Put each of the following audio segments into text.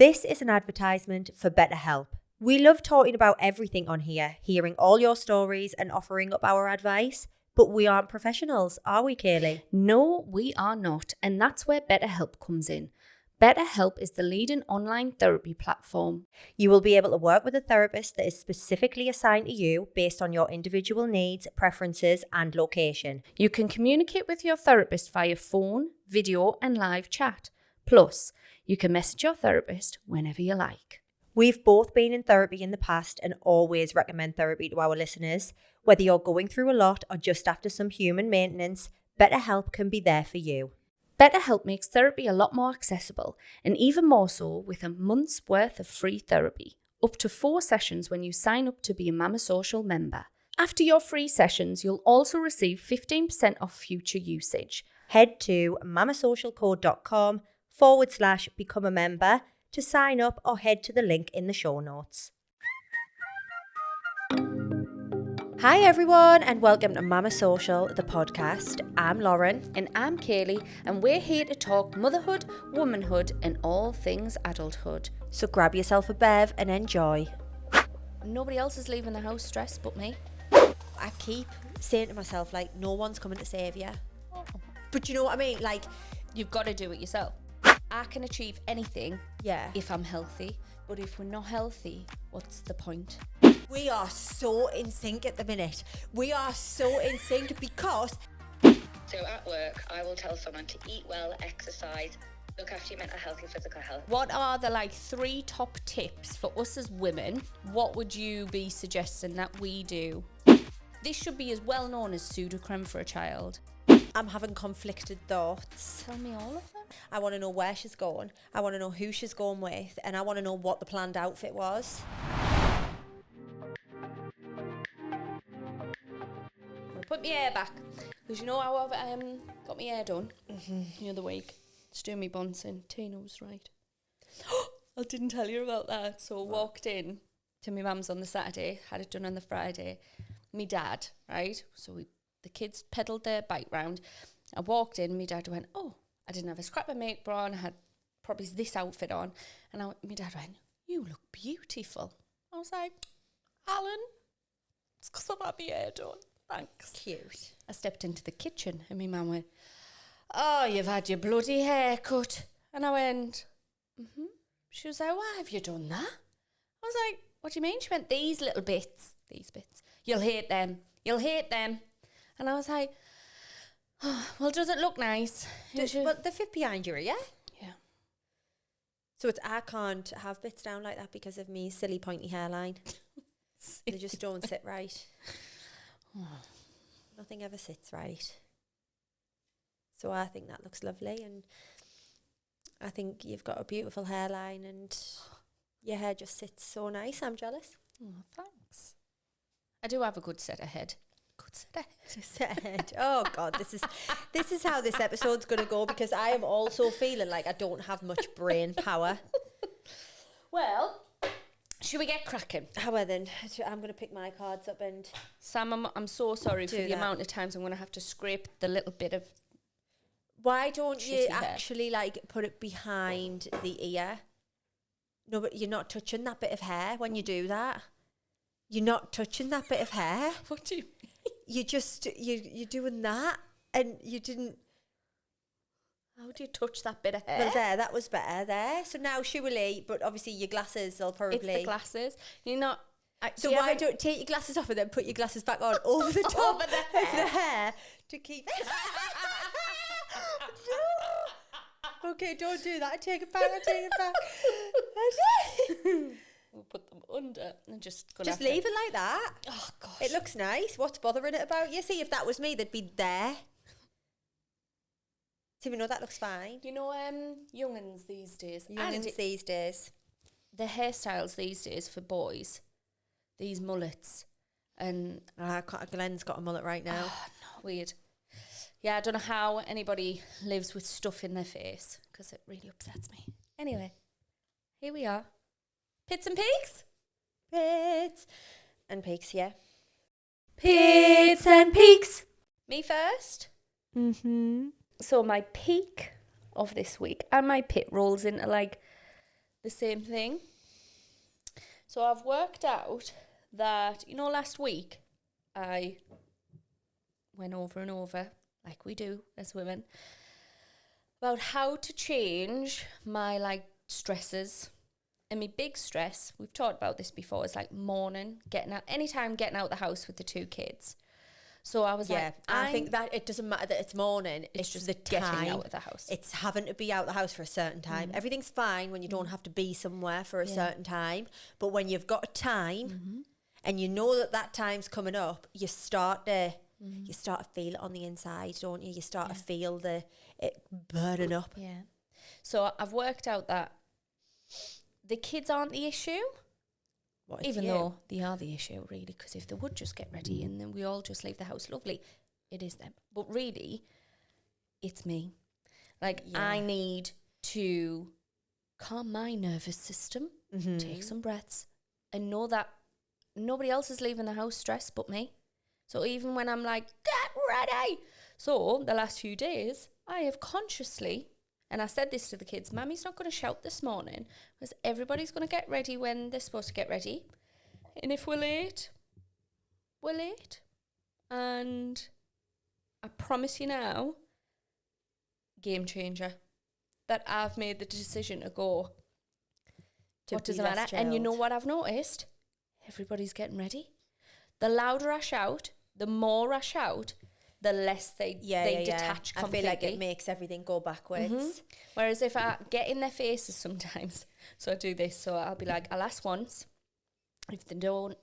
This is an advertisement for BetterHelp. We love talking about everything on here, hearing all your stories and offering up our advice, but we aren't professionals, are we, Kayleigh? No, we are not, and that's where BetterHelp comes in. BetterHelp is the leading online therapy platform. You will be able to work with a therapist that is specifically assigned to you based on your individual needs, preferences, and location. You can communicate with your therapist via phone, video, and live chat. Plus, you can message your therapist whenever you like. We've both been in therapy in the past and always recommend therapy to our listeners. Whether you're going through a lot or just after some human maintenance, BetterHelp can be there for you. BetterHelp makes therapy a lot more accessible, and even more so with a month's worth of free therapy. Up to 4 sessions when you sign up to be a Mama Social member. After your free sessions, you'll also receive 15% off future usage. Head to mamasocialcode.com/become a member to sign up or head to the link in the show notes. Hi everyone and welcome to Mama Social, the podcast. I'm Lauren. And I'm Kayleigh, and we're here to talk motherhood, womanhood, and all things adulthood. So grab yourself a bev and enjoy. Nobody else is leaving the house stressed but me. I keep saying to myself, like, no one's coming to save you. But you know what I mean? Like, you've got to do it yourself. I can achieve anything if I'm healthy, but if we're not healthy, what's the point? We are so in sync at the minute. We are so in sync because... So at work, I will tell someone to eat well, exercise, look after your mental health, your physical health. What are the 3 top tips for us as women? What would you be suggesting that we do? This should be as well known as pseudocreme for a child. I'm having conflicted thoughts. Tell me all of them. I want to know where she's going. I want to know who she's going with. And I want to know what the planned outfit was. I'll put my hair back. Because you know how I've got my hair done the other week. Just doing my buns and Tina was right. I didn't tell you about that. So I walked in to my mum's on the Saturday, had it done on the Friday. Me dad, right? So the kids pedalled their bike round. I walked in, my dad went, oh, I didn't have a scrap of makeup on, I had probably this outfit on. And my dad went, you look beautiful. I was like, Alan, it's because I've had my hair done. Thanks. Cute. I stepped into the kitchen and my mum went, oh, you've had your bloody haircut. And I went, mm-hmm. She was like, why have you done that? I was like, what do you mean? She went, these little bits. These bits. You'll hate them. You'll hate them. And I was like, oh, well, does it look nice? But they fit behind you, yeah? Yeah. So I can't have bits down like that because of me silly pointy hairline. They just don't sit right. Nothing ever sits right. So I think that looks lovely, and I think you've got a beautiful hairline and your hair just sits so nice. I'm jealous. Oh, thanks. I do have a good set ahead. Oh God, this is how this episode's gonna go, because I am also feeling like I don't have much brain power. Well, should we get cracking? However, then I'm gonna pick my cards up and Sam, I'm so sorry for the amount of times I'm gonna have to scrape the little bit of. Why don't you hair. actually put it behind the ear? No, but you're not touching that bit of hair when you do that. You're not touching that bit of hair. What do you mean? You're doing that, and you didn't. How do you touch that bit of hair? Well, that was better there. So now surely, but obviously your glasses will probably. It's the glasses. You're not. So why don't take your glasses off and then put your glasses back on over the top of the hair to keep. No. Okay, don't do that. I take it back. We'll put them under and just leave it like that. Oh gosh, it looks nice. What's bothering it about you? See, if that was me, they'd be there. So we know that looks fine. You know, young'uns these days. These days. The hairstyles these days for boys, these mullets, and Glenn's got a mullet right now. Oh, no, weird. Yeah, I don't know how anybody lives with stuff in their face because it really upsets me. Anyway, here we are. Pits and peaks? Pits and peaks, yeah. Pits and peaks. Me first? Mm-hmm. So my peak of this week and my pit rolls into the same thing. So I've worked out that, last week I went over and over, like we do as women, about how to change my stresses. And my big stress, we've talked about this before, is morning, anytime getting out the house with the 2 kids. So I was I think that it doesn't matter that it's morning, it's just the getting time out of the house. It's having to be out the house for a certain time. Everything's fine when you don't have to be somewhere for a certain time, but when you've got a time and you know that time's coming up, you start to feel it on the inside, don't you? You start to feel it burning up. Yeah. So I've worked out that the kids aren't the issue. Even though they are the issue, really, because if they would just get ready and then we all just leave the house, lovely, it is them. But really, it's me. I need to calm my nervous system, take some breaths, and know that nobody else is leaving the house stressed but me. So even when I'm like, get ready. So the last few days, I have consciously, and I said this to the kids, Mammy's not going to shout this morning because everybody's going to get ready when they're supposed to get ready. And if we're late, we're late. And I promise you now, game changer, that I've made the decision to go. What does it matter? And you know what I've noticed? Everybody's getting ready. The louder I shout, the more I shout, the less they detach completely. I feel like it makes everything go backwards. Whereas if I get in their faces sometimes, so I do this, so I'll be like, I'll ask once. If they don't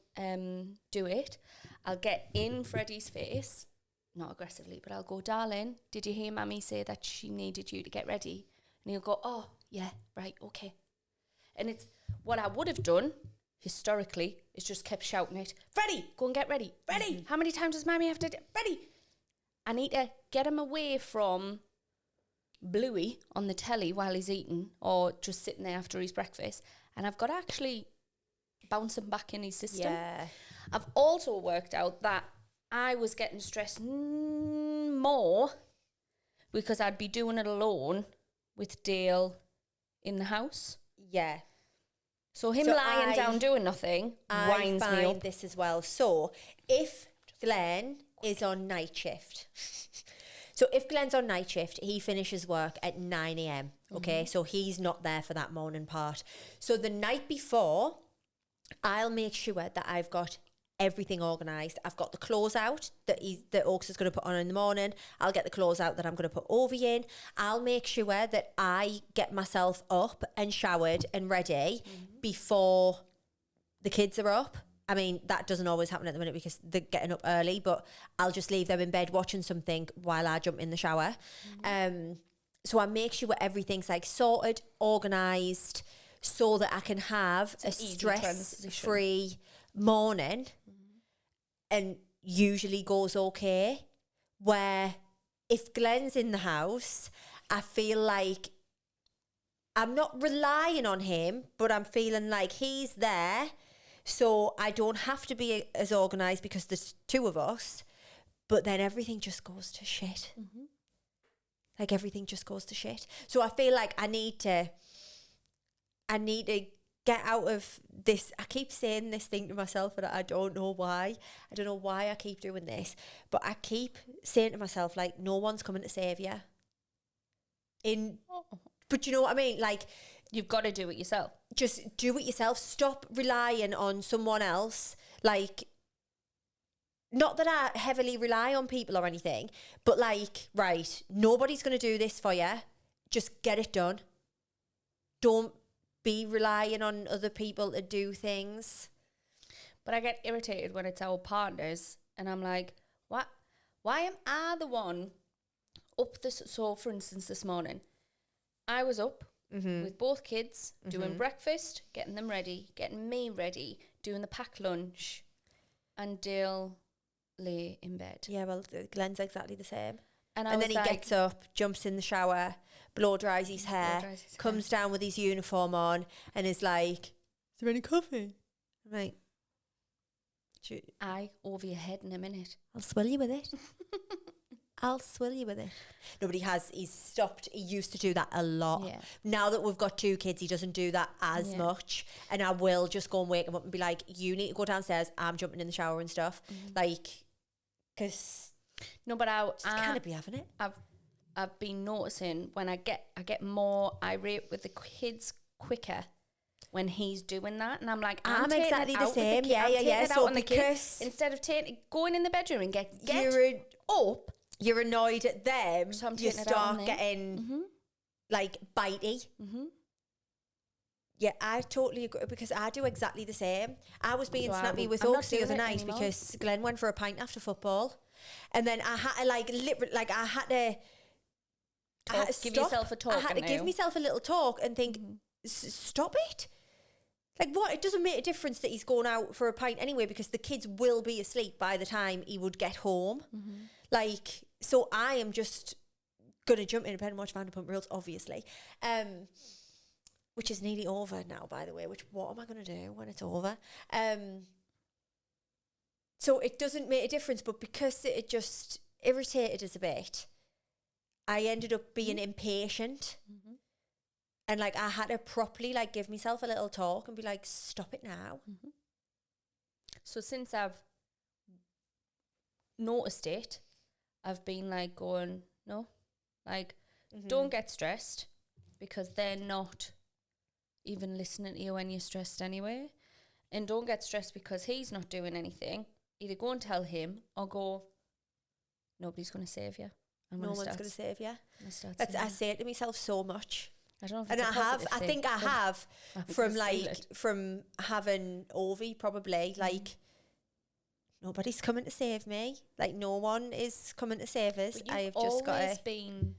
do it, I'll get in Freddie's face, not aggressively, but I'll go, darling, did you hear Mammy say that she needed you to get ready? And he'll go, oh, yeah, right, okay. And it's what I would have done historically is just kept shouting it, Freddie, go and get ready. Freddie, how many times does Mammy have to do? Freddie. I need to get him away from Bluey on the telly while he's eating or just sitting there after his breakfast. And I've got to actually bounce him back in his system. Yeah. I've also worked out that I was getting stressed more because I'd be doing it alone with Dale in the house. Yeah. So lying down doing nothing winds me up. I find this as well. So if Glenn is on night shift. So if Glenn's on night shift, he finishes work at 9 a.m. Okay, so he's not there for that morning part. So the night before, I'll make sure that I've got everything organised. I've got the clothes out that Oaks is going to put on in the morning. I'll get the clothes out that I'm going to put Ovie in. I'll make sure that I get myself up and showered and ready before the kids are up. I mean, that doesn't always happen at the minute because they're getting up early, but I'll just leave them in bed watching something while I jump in the shower. So I make sure everything's sorted, organised, so that I can have a stress-free morning, and usually goes okay. Where if Glenn's in the house, I feel like I'm not relying on him, but I'm feeling like he's there. So I don't have to be as organised because there's 2 of us, but then everything just goes to shit. Everything just goes to shit. So I feel like I need to get out of this. I keep saying this thing to myself and I don't know why. I don't know why I keep doing this, but I keep saying to myself, no one's coming to save you. But you know what I mean? You've got to do it yourself. Just do it yourself. Stop relying on someone else. Not that I heavily rely on people or anything, but right, nobody's going to do this for you. Just get it done. Don't be relying on other people to do things. But I get irritated when it's our partners and I'm like, what? Why am I the one up this? So for instance, this morning, I was up with both kids, doing breakfast, getting them ready, getting me ready, doing the packed lunch, and Dale lay in bed. Yeah, well, Glenn's exactly the same. And then he gets up, jumps in the shower, blow dries his hair, comes down with his uniform on, and is like, is there any coffee? I'm like, over your head in a minute. I'll swell you with it. I'll swill you with it. Nobody has. He's stopped. He used to do that a lot. Yeah. Now that we've got 2 kids, he doesn't do that as much. And I will just go and wake him up and be like, you need to go downstairs. I'm jumping in the shower and stuff. Like, because No, but I kind of be having it. I've been noticing when I get more irate with the kids quicker when he's doing that, and I'm like, I'm exactly the same. So because kids, instead of going in the bedroom and get up, you're annoyed at them. So I'm you taking it out on start them. getting like bitey. Yeah, I totally agree because I do exactly the same. I was being snappy with I'm not Oaks the doing other it night anymore. because Glenn went for a pint after football, and then I had to I had to give stop. yourself a talk. I had to give myself a little talk and think, stop it. Like what? It doesn't make a difference that he's going out for a pint anyway because the kids will be asleep by the time he would get home. Like, so I am just gonna jump in and watch Vanderpump Rules, obviously. Which is nearly over now, by the way. What am I going to do when it's over? So it doesn't make a difference, but because it just irritated us a bit, I ended up being impatient. And like I had to properly like give myself a little talk and be like, stop it now. So since I've noticed it, I've been like going, no, like don't get stressed because they're not even listening to you when you're stressed anyway. And don't get stressed because he's not doing anything. Either go and tell him or go, nobody's going to save you. No one's going to save you. I say it to myself so much. I don't know if And it's a positive I thing. think I have from having Ovi probably, like nobody's coming to save me. Like no one is coming to save us. But I've you've just got always to... been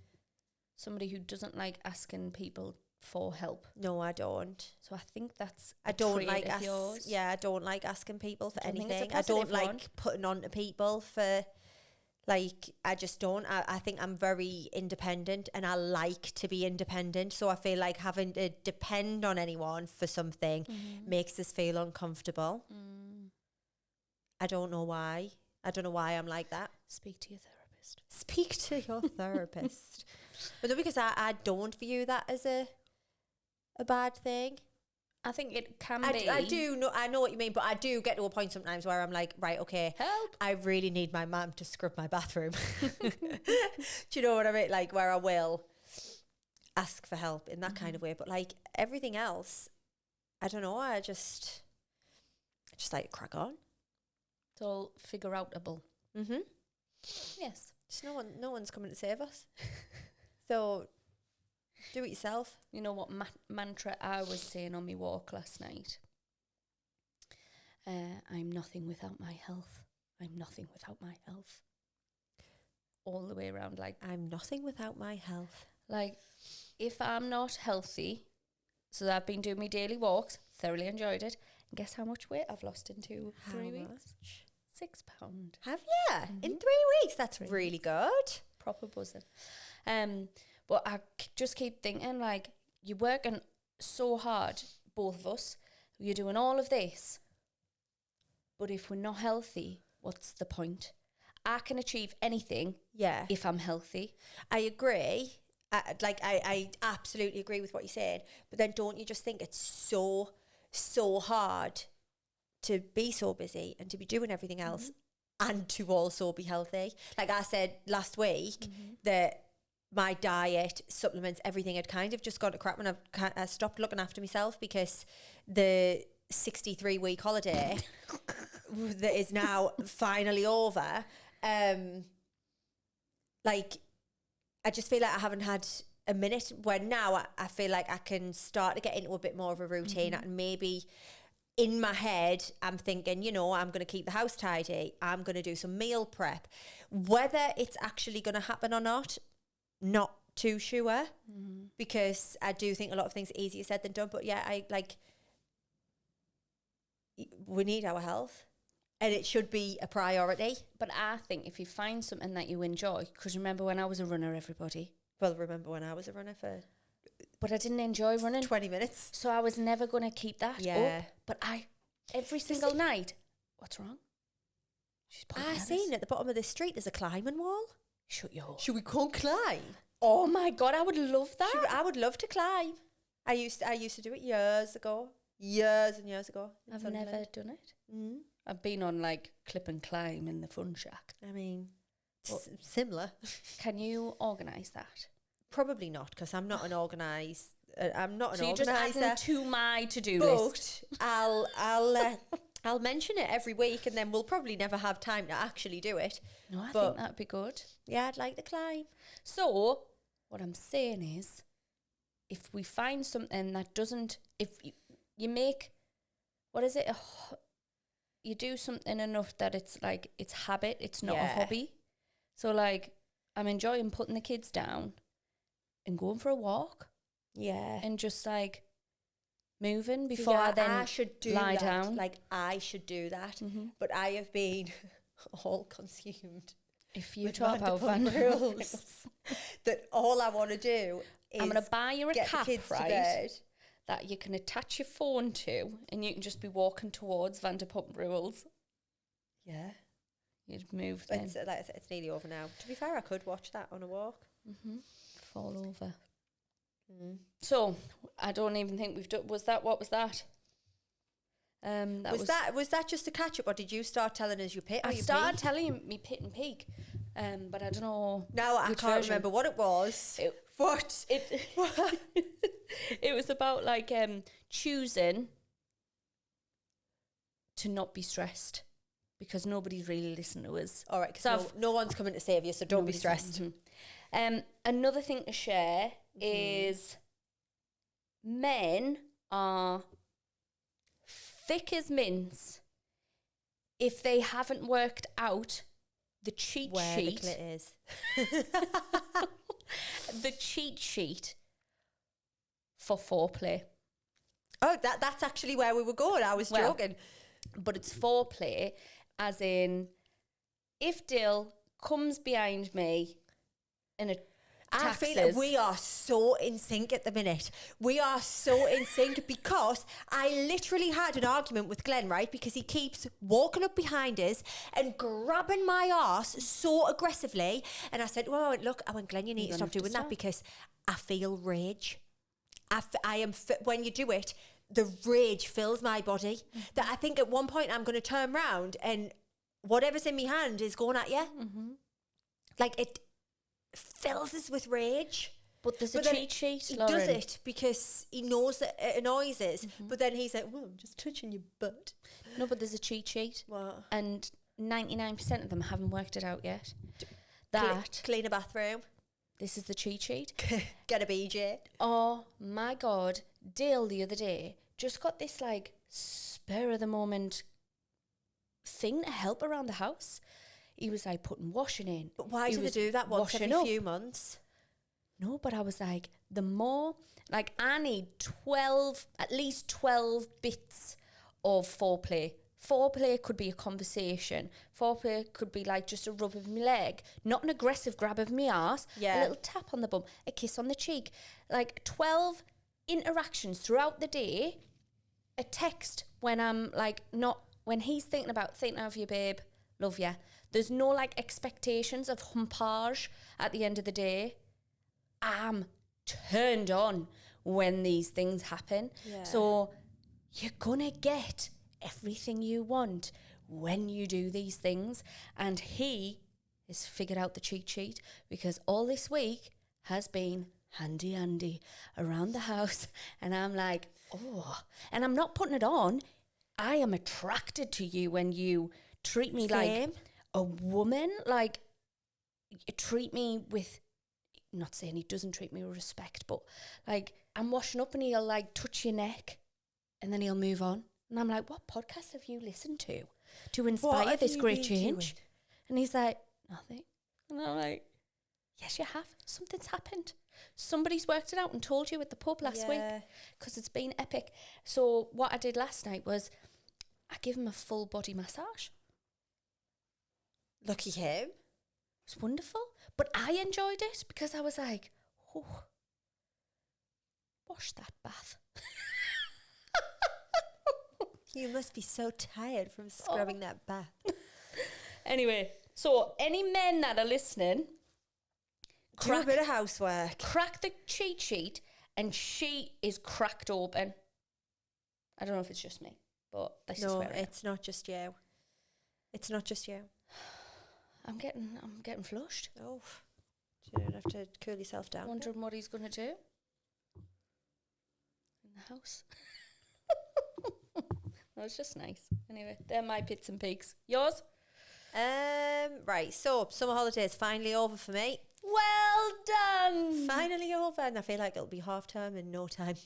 somebody who doesn't like asking people for help. No, I don't. So I think that's I don't like yours. I don't like asking people for I don't think it's a anything. I don't positive like one. putting on to people for like I just don't. I think I'm very independent and I like to be independent. So I feel like having to depend on anyone for something makes us feel uncomfortable. I don't know why. I don't know why I'm like that. Speak to your therapist. Speak to your therapist. But no, because I don't view that as a bad thing. I think it can be. I do know. I know what you mean, but I do get to a point sometimes where I'm like, right, okay, help. I really need my mum to scrub my bathroom. Do you know what I mean? Like where I will ask for help in that kind of way, but like everything else, I don't know. I just like to crack on. It's all figure outable. Yes. Just no one's coming to save us. So do it yourself. You know what mantra I was saying on my walk last night? I'm nothing without my health. I'm nothing without my health. All the way around, like I'm nothing without my health. Like if I'm not healthy, so I've been doing my daily walks, thoroughly enjoyed it. And guess how much weight I've lost in 3 weeks? 6 pounds. Have you? In 3 weeks? That's really good. Proper buzzing. But I just keep thinking, like, you're working so hard, both of us. You're doing all of this. But if we're not healthy, what's the point? I can achieve anything if I'm healthy. I agree. I absolutely agree with what you're saying. But then don't you just think it's so hard to be so busy and to be doing everything else and to also be healthy? Like I said last week that my diet, supplements, everything had kind of just gone to crap when I stopped looking after myself because the 63-week holiday that is now finally over, like I just feel like I haven't had a minute where now I feel like I can start to get into a bit more of a routine and maybe in my head I'm thinking, you know, I'm going to keep the house tidy, I'm going to do some meal prep. Whether it's actually going to happen or not too sure because I do think a lot of things are easier said than done, but yeah, we need our health and it should be a priority. But I think if you find something that you enjoy, because remember when I was a runner, everybody? Well, remember when I was a runner for... But I didn't enjoy running. 20 minutes. So I was never going to keep that up. But every single night, what's wrong? She's I seen at the bottom of this street, there's a climbing wall. Shut your hole. Should we go and climb? Oh my God, I would love that. I would love to climb. I used to do it years and years ago. I've never done it. I've been on like clip and climb in the fun shack. I mean, similar. Can you organise that? Probably not, because I'm not an organised. I'm not an So you're organiser. just adding to my to-do list. But I'll mention it every week, and then we'll probably never have time to actually do it. No, I think that'd be good. Yeah, I'd like to climb. So what I'm saying is, if we find something that doesn't, if you make, what is it? You do something enough that it's like, it's habit, it's not a hobby. So like, I'm enjoying putting the kids down and going for a walk. Yeah. And just like moving before I then lie down. Like, I should do that. But I have been all consumed. If you talk about rules, that all I want to do is I'm going to buy you a cap, right, to that you can attach your phone to, and you can just be walking towards Vanderpump Rules. Yeah. You'd move then. It's nearly over now. To be fair, I could watch that on a walk. Fall over. So, I don't even think we've done... What was that? Was that just a catch up, or did you start telling us your pit? I started telling you me pit and peak, but I don't know. Now I can't remember what it was. It was about like choosing to not be stressed, because nobody's really listening to us. All right, because no one's coming to save you, so don't be stressed. Another thing to share is men are thick as mince if they haven't worked out the cheat sheet. The clit is. The cheat sheet for foreplay. Oh, that's actually where we were going. I was joking. But it's foreplay, as in, if Dill comes behind me in a I feel like we are so in sync at the minute. We are so in sync because I literally had an argument with Glenn, right? Because he keeps walking up behind us and grabbing my arse so aggressively. And I said, well, look, I went, Glenn, you need to stop doing that, because I feel rage. When you do it, the rage fills my body. That I think at one point I'm going to turn around and whatever's in my hand is going at you. Like, it fills us with rage. But there's a cheat sheet, He Lauren. does it because he knows that it annoys us. But then he's like, well, I'm just touching your butt. No, but there's a cheat sheet. What? And 99% of them haven't worked it out yet. Clean a bathroom. This is the cheat sheet. Get a BJ. Oh my God. Dale the other day just got this like spur of the moment thing to help around the house. He was like putting washing in. But why do they do that once every few months? No, but I was like, the more, like, I need at least 12 bits of foreplay. Foreplay could be a conversation. Foreplay could be like just a rub of my leg, not an aggressive grab of my arse, a little tap on the bum, a kiss on the cheek. Like 12 interactions throughout the day, a text when I'm like when he's thinking of you, babe, love ya. There's no like expectations of humpage at the end of the day. I'm turned on when these things happen. Yeah. So you're gonna get everything you want when you do these things. And he has figured out the cheat sheet, because all this week has been handy around the house. And I'm like, oh, and I'm not putting it on. I am attracted to you when you treat me like a woman. Like, you treat me with, not saying he doesn't treat me with respect, but like, I'm washing up and he'll like touch your neck and then he'll move on. And I'm like, what podcast have you listened to inspire this great change? And he's like, nothing. And I'm like, yes, you have. Something's happened. Somebody's worked it out and told you at the pub last week, because it's been epic. So what I did last night was I gave him a full body massage. Lucky him. It was wonderful. But I enjoyed it because I was like, oh, wash that bath. You must be so tired from scrubbing that bath. Anyway, so any men that are listening, Do a bit of housework. Crack the cheat sheet, and she is cracked open. I don't know if it's just me, but this is where it's not just you. It's not just you. I'm getting flushed. Oh, you don't have to cool yourself down. Wondering what he's going to do in the house. That was just nice. Anyway, they're my pits and peaks. Yours? Right, so summer holidays finally over for me. Well done. Finally over, and I feel like it'll be half term in no time.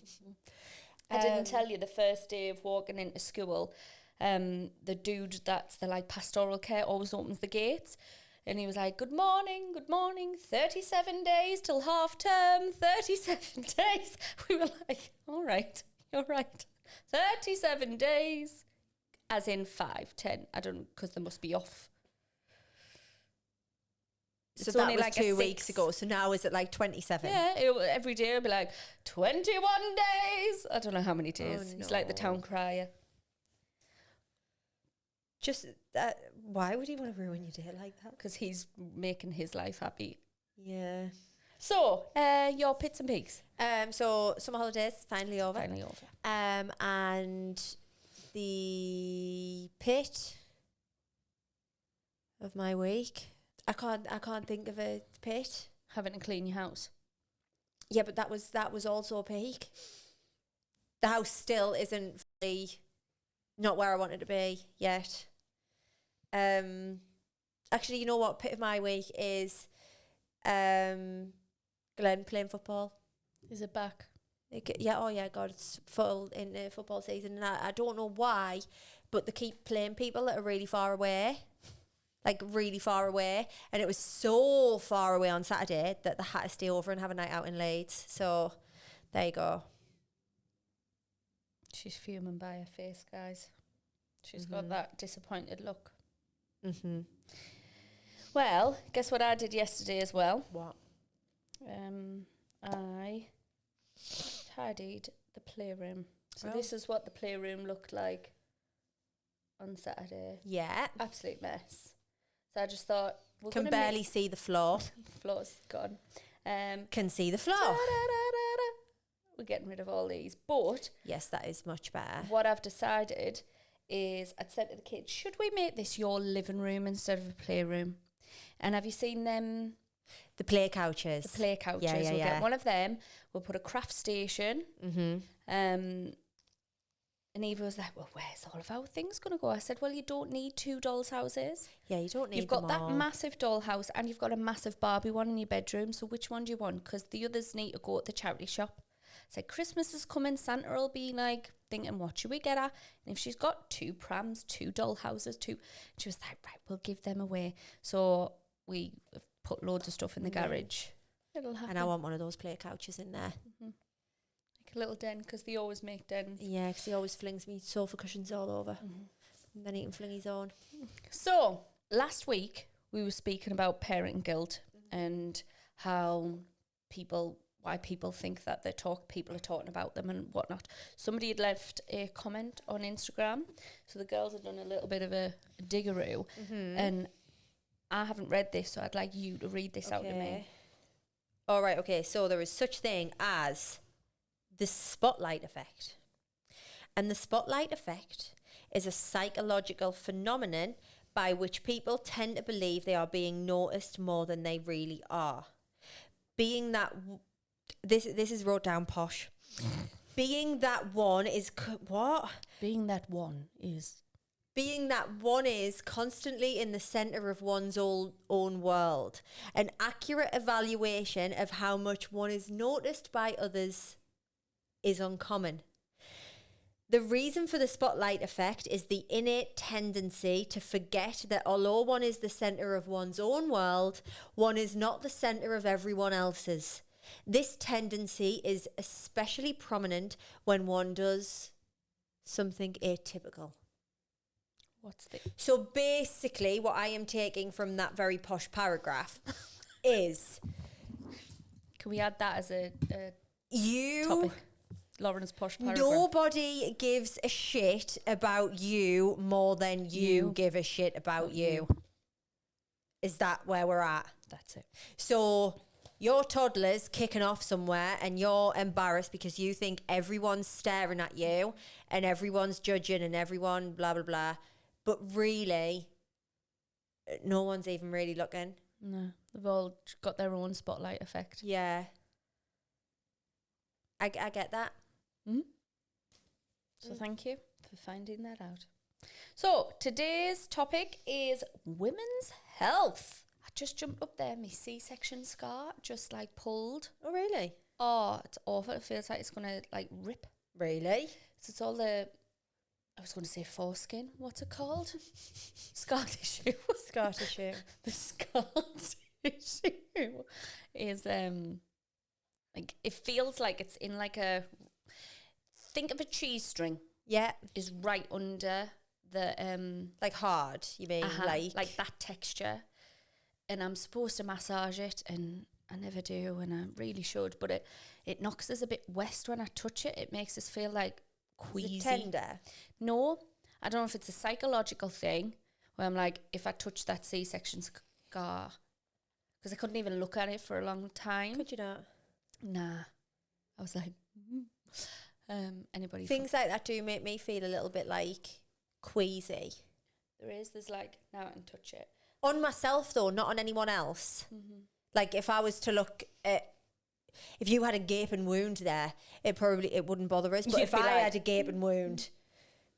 I didn't tell you the first day of walking into school, the dude that's the like pastoral care always opens the gates, and he was like, good morning, 37 days till half term, 37 days. We were like, all right, you're right. 37 days, as in 5, 10. I don't know, because they must be off. So that was like 2 weeks ago. So now is it like 27? Yeah, every day it'll be like 21 days. I don't know how many days. Oh, He's like the town crier. Just why would he want to ruin your day like that? Because he's making his life happy. Yeah. So, your pits and peaks. So summer holidays finally over. Finally over. And the pit of my week. I can't think of a pit. Having to clean your house. Yeah, but that was also a peak. The house still isn't fully not where I want it to be yet. Actually, you know what? Pit of my week is Glenn playing football. Is it back? Yeah, oh yeah, God, it's full in the football season, and I don't know why, but they keep playing people that are really far away. Like really far away, and it was so far away on Saturday that they had to stay over and have a night out in Leeds. So there you go. She's fuming by her face, guys. She's got that disappointed look. Mm-hmm. Well, guess what I did yesterday as well? What? I tidied the playroom. So Oh. this is what the playroom looked like on Saturday. Yeah. Absolute mess. So I just thought, Can barely see the floor. the floor's gone. Can see the floor. We're getting rid of all these. But Yes, that is much better. what I've decided is I'd said to the kids, should we make this your living room instead of a playroom? And have you seen them? The play couches. The play couches. Yeah, We'll yeah. get one of them. We'll put a craft station. Mm-hmm. And Eva was like, well, where's all of our things going to go? I said, well, you don't need 2 dolls' houses. Yeah, you don't need You've got them that all. massive doll house and you've got a massive Barbie one in your bedroom. So which one do you want? Because the others need to go at the charity shop. I said, Christmas is coming. Santa will be like thinking, what should we get her? And if she's got 2 prams, 2 doll houses, she was like, right, we'll give them away. So we put loads of stuff in the garage. It'll happen. And I want one of those play couches in there. Mm-hmm. Like a little den, because they always make dens. Yeah, because he always flings me sofa cushions all over. And then he can fling his own. So, last week, we were speaking about parenting guilt and how why people think that people are talking about them and whatnot. Somebody had left a comment on Instagram. So the girls had done a little bit of a diggeroo. And I haven't read this, so I'd like you to read this out to me. All right, okay. So there is such thing as the spotlight effect. And the spotlight effect is a psychological phenomenon by which people tend to believe they are being noticed more than they really are. Being that... This is wrote down posh. Being that one is... what? Being that one is constantly in the centre of one's own world. An accurate evaluation of how much one is noticed by others is uncommon. The reason for the spotlight effect is the innate tendency to forget that although one is the centre of one's own world, one is not the centre of everyone else's. This tendency is especially prominent when one does something atypical. So basically, what I am taking from that very posh paragraph is... Can we add that as a you... topic? Lauren's posh paragraph. Nobody gives a shit about you more than you give a shit about you. Is that where we're at? That's it. So your toddler's kicking off somewhere and you're embarrassed because you think everyone's staring at you and everyone's judging and everyone blah, blah, blah. But really, no one's even really looking. No, they've all got their own spotlight effect. Yeah. I get that. So thank you for finding that out. So today's topic is women's health. I just jumped up there, my C-section scar just like pulled. Oh, really? Oh, it's awful. It feels like it's going to like rip. Really? So it's all the, I was going to say foreskin. What's it called? Scar tissue. Scar tissue. The scar tissue is like, it feels like it's in like a, think of a cheese string. Yeah. Is right under the like hard, you mean? Like that texture. And I'm supposed to massage it, and I never do, and I really should, but it knocks us a bit west when I touch it. It makes us feel like queasy. Is it tender? No, I don't know if it's a psychological thing where I'm like, if I touch that C-section scar, because I couldn't even look at it for a long time. Could you not? Nah. I was like, anybody? Things like that do make me feel a little bit like queasy. There's like, now I can touch it. On myself though, not on anyone else. Like if I was to look at, if you had a gaping wound there, it wouldn't bother us. But You'd if be I like, had a gaping wound,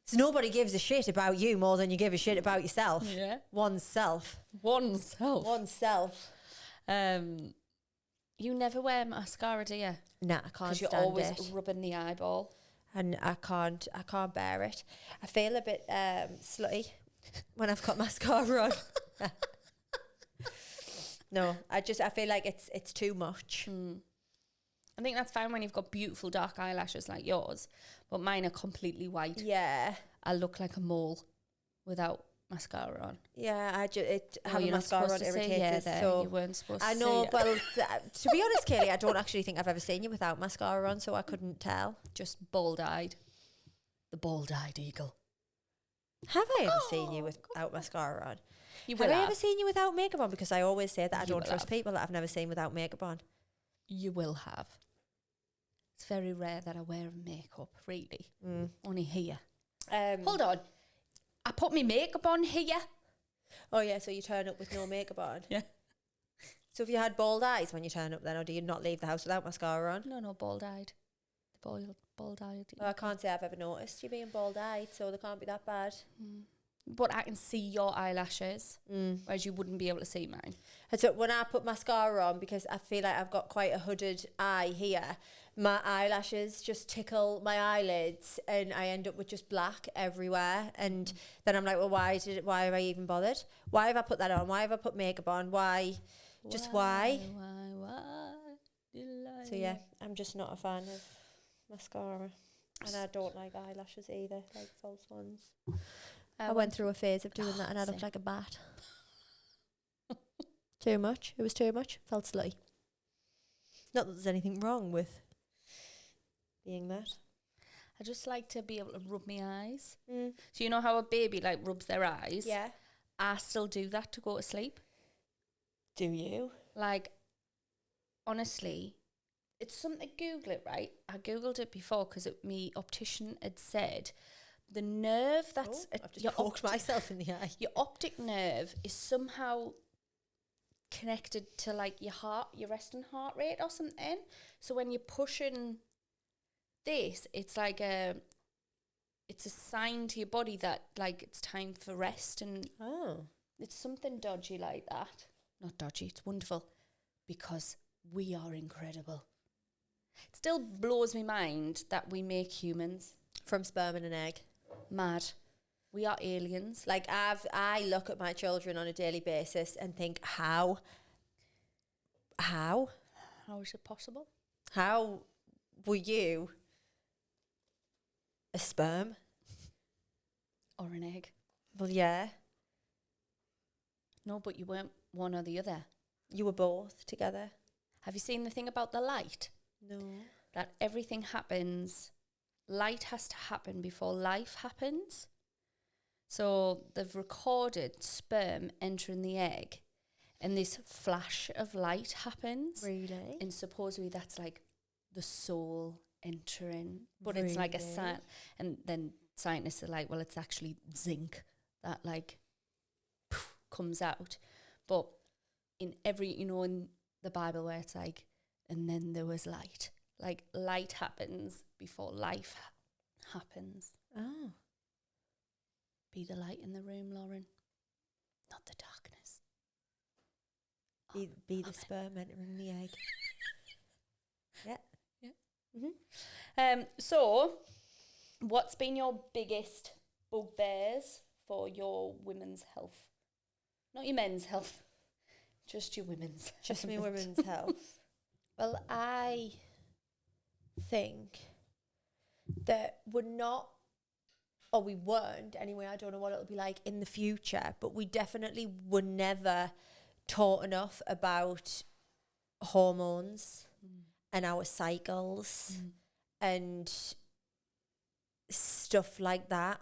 so nobody gives a shit about you more than you give a shit about yourself. Yeah. Oneself. Oneself. You never wear mascara, do you? Nah, I can't stand it. Because you're always rubbing the eyeball. And I can't bear it. I feel a bit slutty when I've got mascara on. No, I feel like it's too much. I think that's fine when you've got beautiful dark eyelashes like yours, but mine are completely white. Yeah. I look like a mole without mascara on. Yeah, having you're not mascara on supposed to say irritates there. so You weren't supposed to I say know, it. but to be honest, Kayleigh, I don't actually think I've ever seen you without mascara on, so I couldn't tell. Just bald-eyed. The bald-eyed eagle. Have I ever seen you without mascara on? You Have will I have. ever seen you without makeup on? Because I always say that I You don't will trust have. people that I've never seen without makeup on. You will have. It's very rare that I wear makeup, really. Only here. Hold on. I put my makeup on here. Oh yeah, so you turn up with no makeup on? Yeah. So have you had bald eyes when you turn up then, or do you not leave the house without mascara on? No, bald-eyed. Bald-eyed. Oh, I can't say I've ever noticed you being bald-eyed, so they can't be that bad. But I can see your eyelashes, whereas you wouldn't be able to see mine. And so when I put mascara on, because I feel like I've got quite a hooded eye here, my eyelashes just tickle my eyelids and I end up with just black everywhere. And then I'm like, well, why have I even bothered? Why have I put that on? Why have I put makeup on? Why? Just why? So yeah, I'm just not a fan of mascara. And I don't like eyelashes either, like false ones. I went through a phase of doing that and I looked like a bat. Too much. It was too much. Felt slutty. Not that there's anything wrong with being that. I just like to be able to rub my eyes. So you know how a baby like rubs their eyes? Yeah. I still do that to go to sleep. Do you? Like, honestly, it's something, Google it, right? I Googled it before because my optician had said the nerve that's... I've just poked myself in the eye. Your optic nerve is somehow connected to like your heart, your resting heart rate or something. So when you're pushing this, it's like it's a sign to your body that like it's time for rest, and it's something dodgy like that. Not dodgy, it's wonderful because we are incredible. It still blows my mind that we make humans from sperm and an egg. Mad. We are aliens. Like I look at my children on a daily basis and think, how is it possible? How were you a sperm or an egg? Well, yeah. No, but you weren't one or the other. You were both together. Have you seen the thing about the light? No. That everything happens, light has to happen before life happens. So they've recorded sperm entering the egg, and this flash of light happens. Really? And supposedly that's like the soul entering, but it's like a sign. And then scientists are like, well, it's actually zinc that like poof, comes out. But in every, in the Bible where it's like, and then there was light. Like light happens before life happens. Oh. Be the light in the room, Lauren, not the darkness. Be the sperm entering the egg. Yeah. So, what's been your biggest bugbears for your women's health? Not your men's health, just your women's. Just me women's health. Well, I think that we're not, or we weren't anyway, I don't know what it'll be like in the future, but we definitely were never taught enough about hormones and our cycles and stuff like that.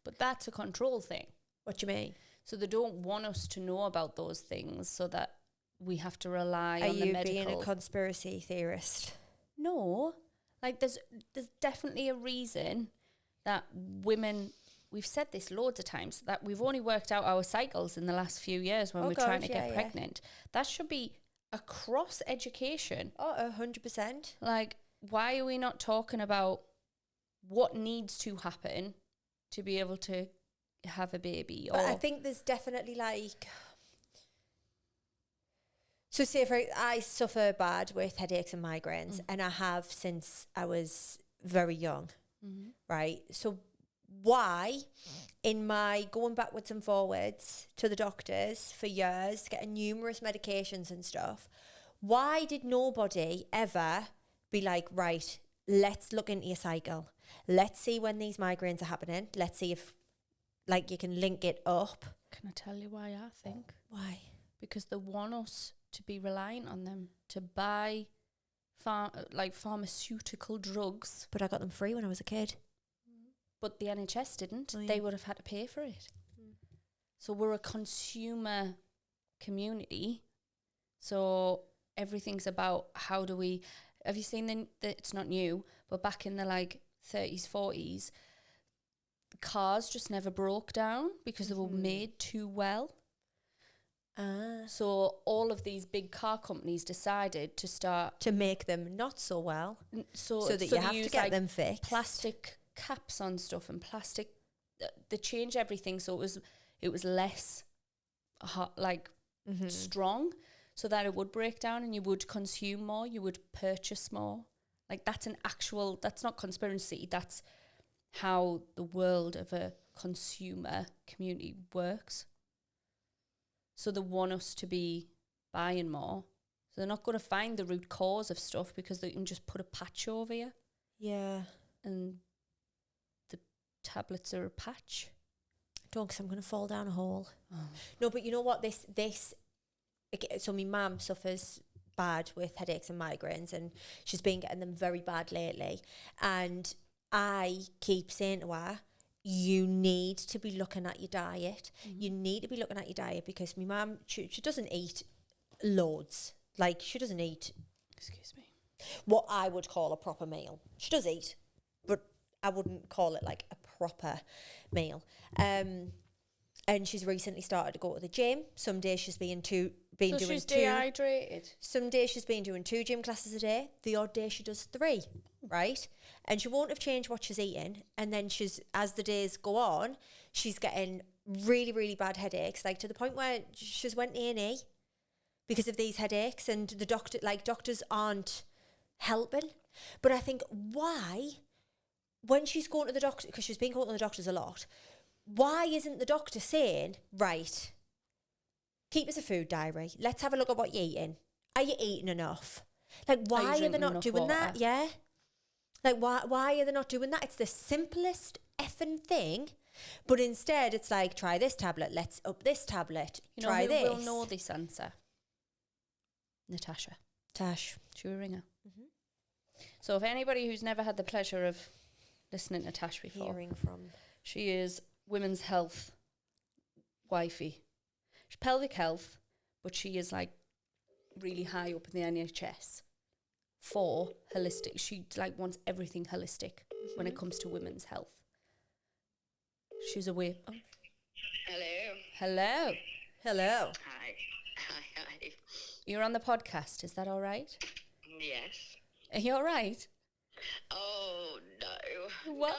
But that's a control thing. What do you mean? So they don't want us to know about those things so that we have to rely Are on the you medical. being a conspiracy theorist? No. Like there's definitely a reason that women, we've said this loads of times, that we've only worked out our cycles in the last few years when we're trying to get pregnant. That should be across education. Oh, 100%. Like, why are we not talking about what needs to happen to be able to have a baby? But I think there's definitely like... So say I suffer bad with headaches and migraines, and I have since I was very young, right? So why, in my going backwards and forwards to the doctors for years, getting numerous medications and stuff, why did nobody ever be like, right, let's look into your cycle. Let's see when these migraines are happening. Let's see if, like, you can link it up. Can I tell you why I think? Why? Because they want us to be reliant on them, to buy pharmaceutical drugs. But I got them free when I was a kid. But the NHS didn't. Oh, yeah. They would have had to pay for it. So we're a consumer community. So everything's about how do we... Have you seen it's not new, but back in the 30s, 40s, cars just never broke down because they were made too well. So all of these big car companies decided to start... To make them not so well. So that you have to get them fixed. Plastic caps on stuff and plastic... They changed everything so it was less hot, strong, so that it would break down and you would consume more, you would purchase more. Like that's not conspiracy, that's how the world of a consumer community works. So they want us to be buying more. So they're not going to find the root cause of stuff because they can just put a patch over you. Yeah. And the tablets are a patch. Don't, because I'm going to fall down a hole. Oh. No, but you know what? So my mum suffers bad with headaches and migraines, and she's been getting them very bad lately. And I keep saying to her, you need to be looking at your diet. You need to be looking at your diet because my mum, she doesn't eat loads. Like, she doesn't eat... Excuse me. What I would call a proper meal. She does eat, but I wouldn't call it like a proper meal. And she's recently started to go to the gym. Some days she's been doing she's dehydrated. Some days she's been doing 2 gym classes a day. The odd day she does 3, right? And she won't have changed what she's eating. And then as the days go on, she's getting really, really bad headaches, like to the point where she's went to A&E because of these headaches, and the doctors aren't helping. But I think why, when she's going to the doctor, because she's been going to the doctors a lot, why isn't the doctor saying, right, keep us a food diary, let's have a look at what you're eating. Are you eating enough? Like, why are they not doing that? Yeah. Like, why are they not doing that? It's the simplest effing thing. But instead, it's like, try this tablet, let's up this tablet, try this. You know who will know this answer? Natasha. Tash. She will ring her. So if anybody who's never had the pleasure of listening to Tash before... Hearing from... She is women's health wifey. She's pelvic health, but she is like really high up in the NHS for holistic. She like wants everything holistic when it comes to women's health. She's away. Oh. Hello. Hello. Hello. Hi. Hi. You're on the podcast. Is that all right? Yes. Are you all right? Oh, no. What?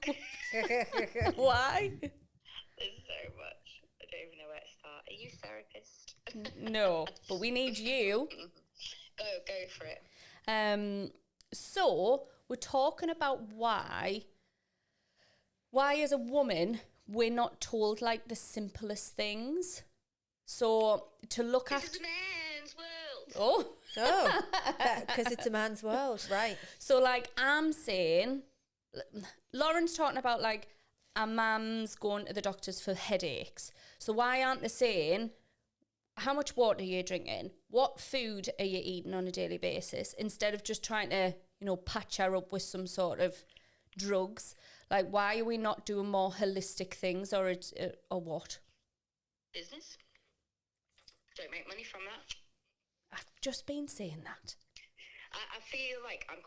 No. Why? There's so much. I don't even know where to start. Are you a therapist? No, but we need you. Go for it. So we're talking about why as a woman we're not told like the simplest things. So to look This after is a man's world. oh Because it's a man's world, right? so like I'm saying, Lauren's talking about like our mum's going to the doctors for headaches. So why aren't they saying how much water are you drinking? What food are you eating on a daily basis? Instead of just trying to, patch her up with some sort of drugs. Like, why are we not doing more holistic things or what? Business. Don't make money from that. I've just been saying that. I feel like I'm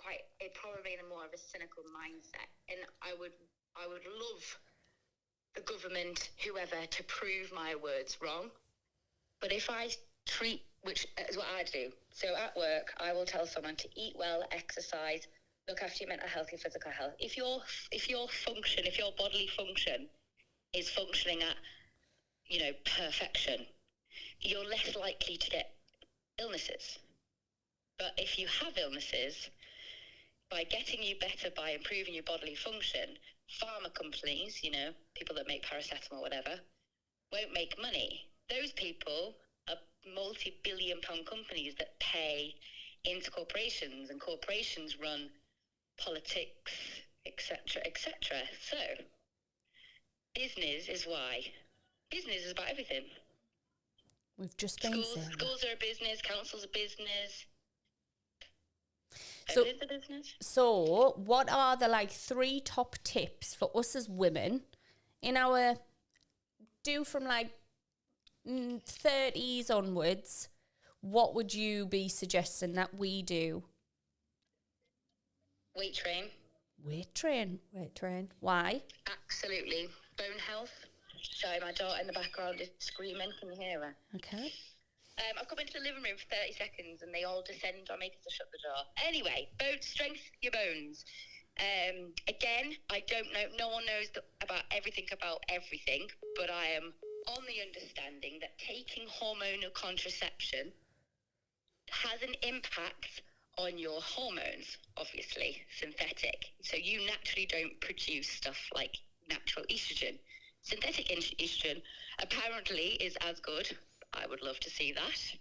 probably in a more of a cynical mindset, and I would love the government, whoever, to prove my words wrong. But if I treat, which is what I do, so at work, I will tell someone to eat well, exercise, look after your mental health, your physical health. If your bodily function is functioning at, perfection, you're less likely to get illnesses. But if you have illnesses, by getting you better, by improving your bodily function, pharma companies, people that make paracetamol or whatever, won't make money. Those people are multi-billion-pound companies that pay into corporations, and corporations run politics, etc., etc. So, business is why. Business is about everything. We've just been saying that. Schools are a business, councils are business. So, Everything's a business. So, what are the 3 top tips for us as women in our from 30s onwards? What would you be suggesting that we do? Weight train. Weight train. Why? Absolutely. Bone health. Sorry, my daughter in the background is screaming. Can you hear her? Okay. I've come into the living room for 30 seconds and they all descend on me because I shut the door. Anyway, strength your bones. Again, I don't know. No one knows about everything, but I am on the understanding that taking hormonal contraception has an impact on your hormones, obviously, synthetic. So you naturally don't produce stuff like natural estrogen. Synthetic estrogen apparently is as good. I would love to see that.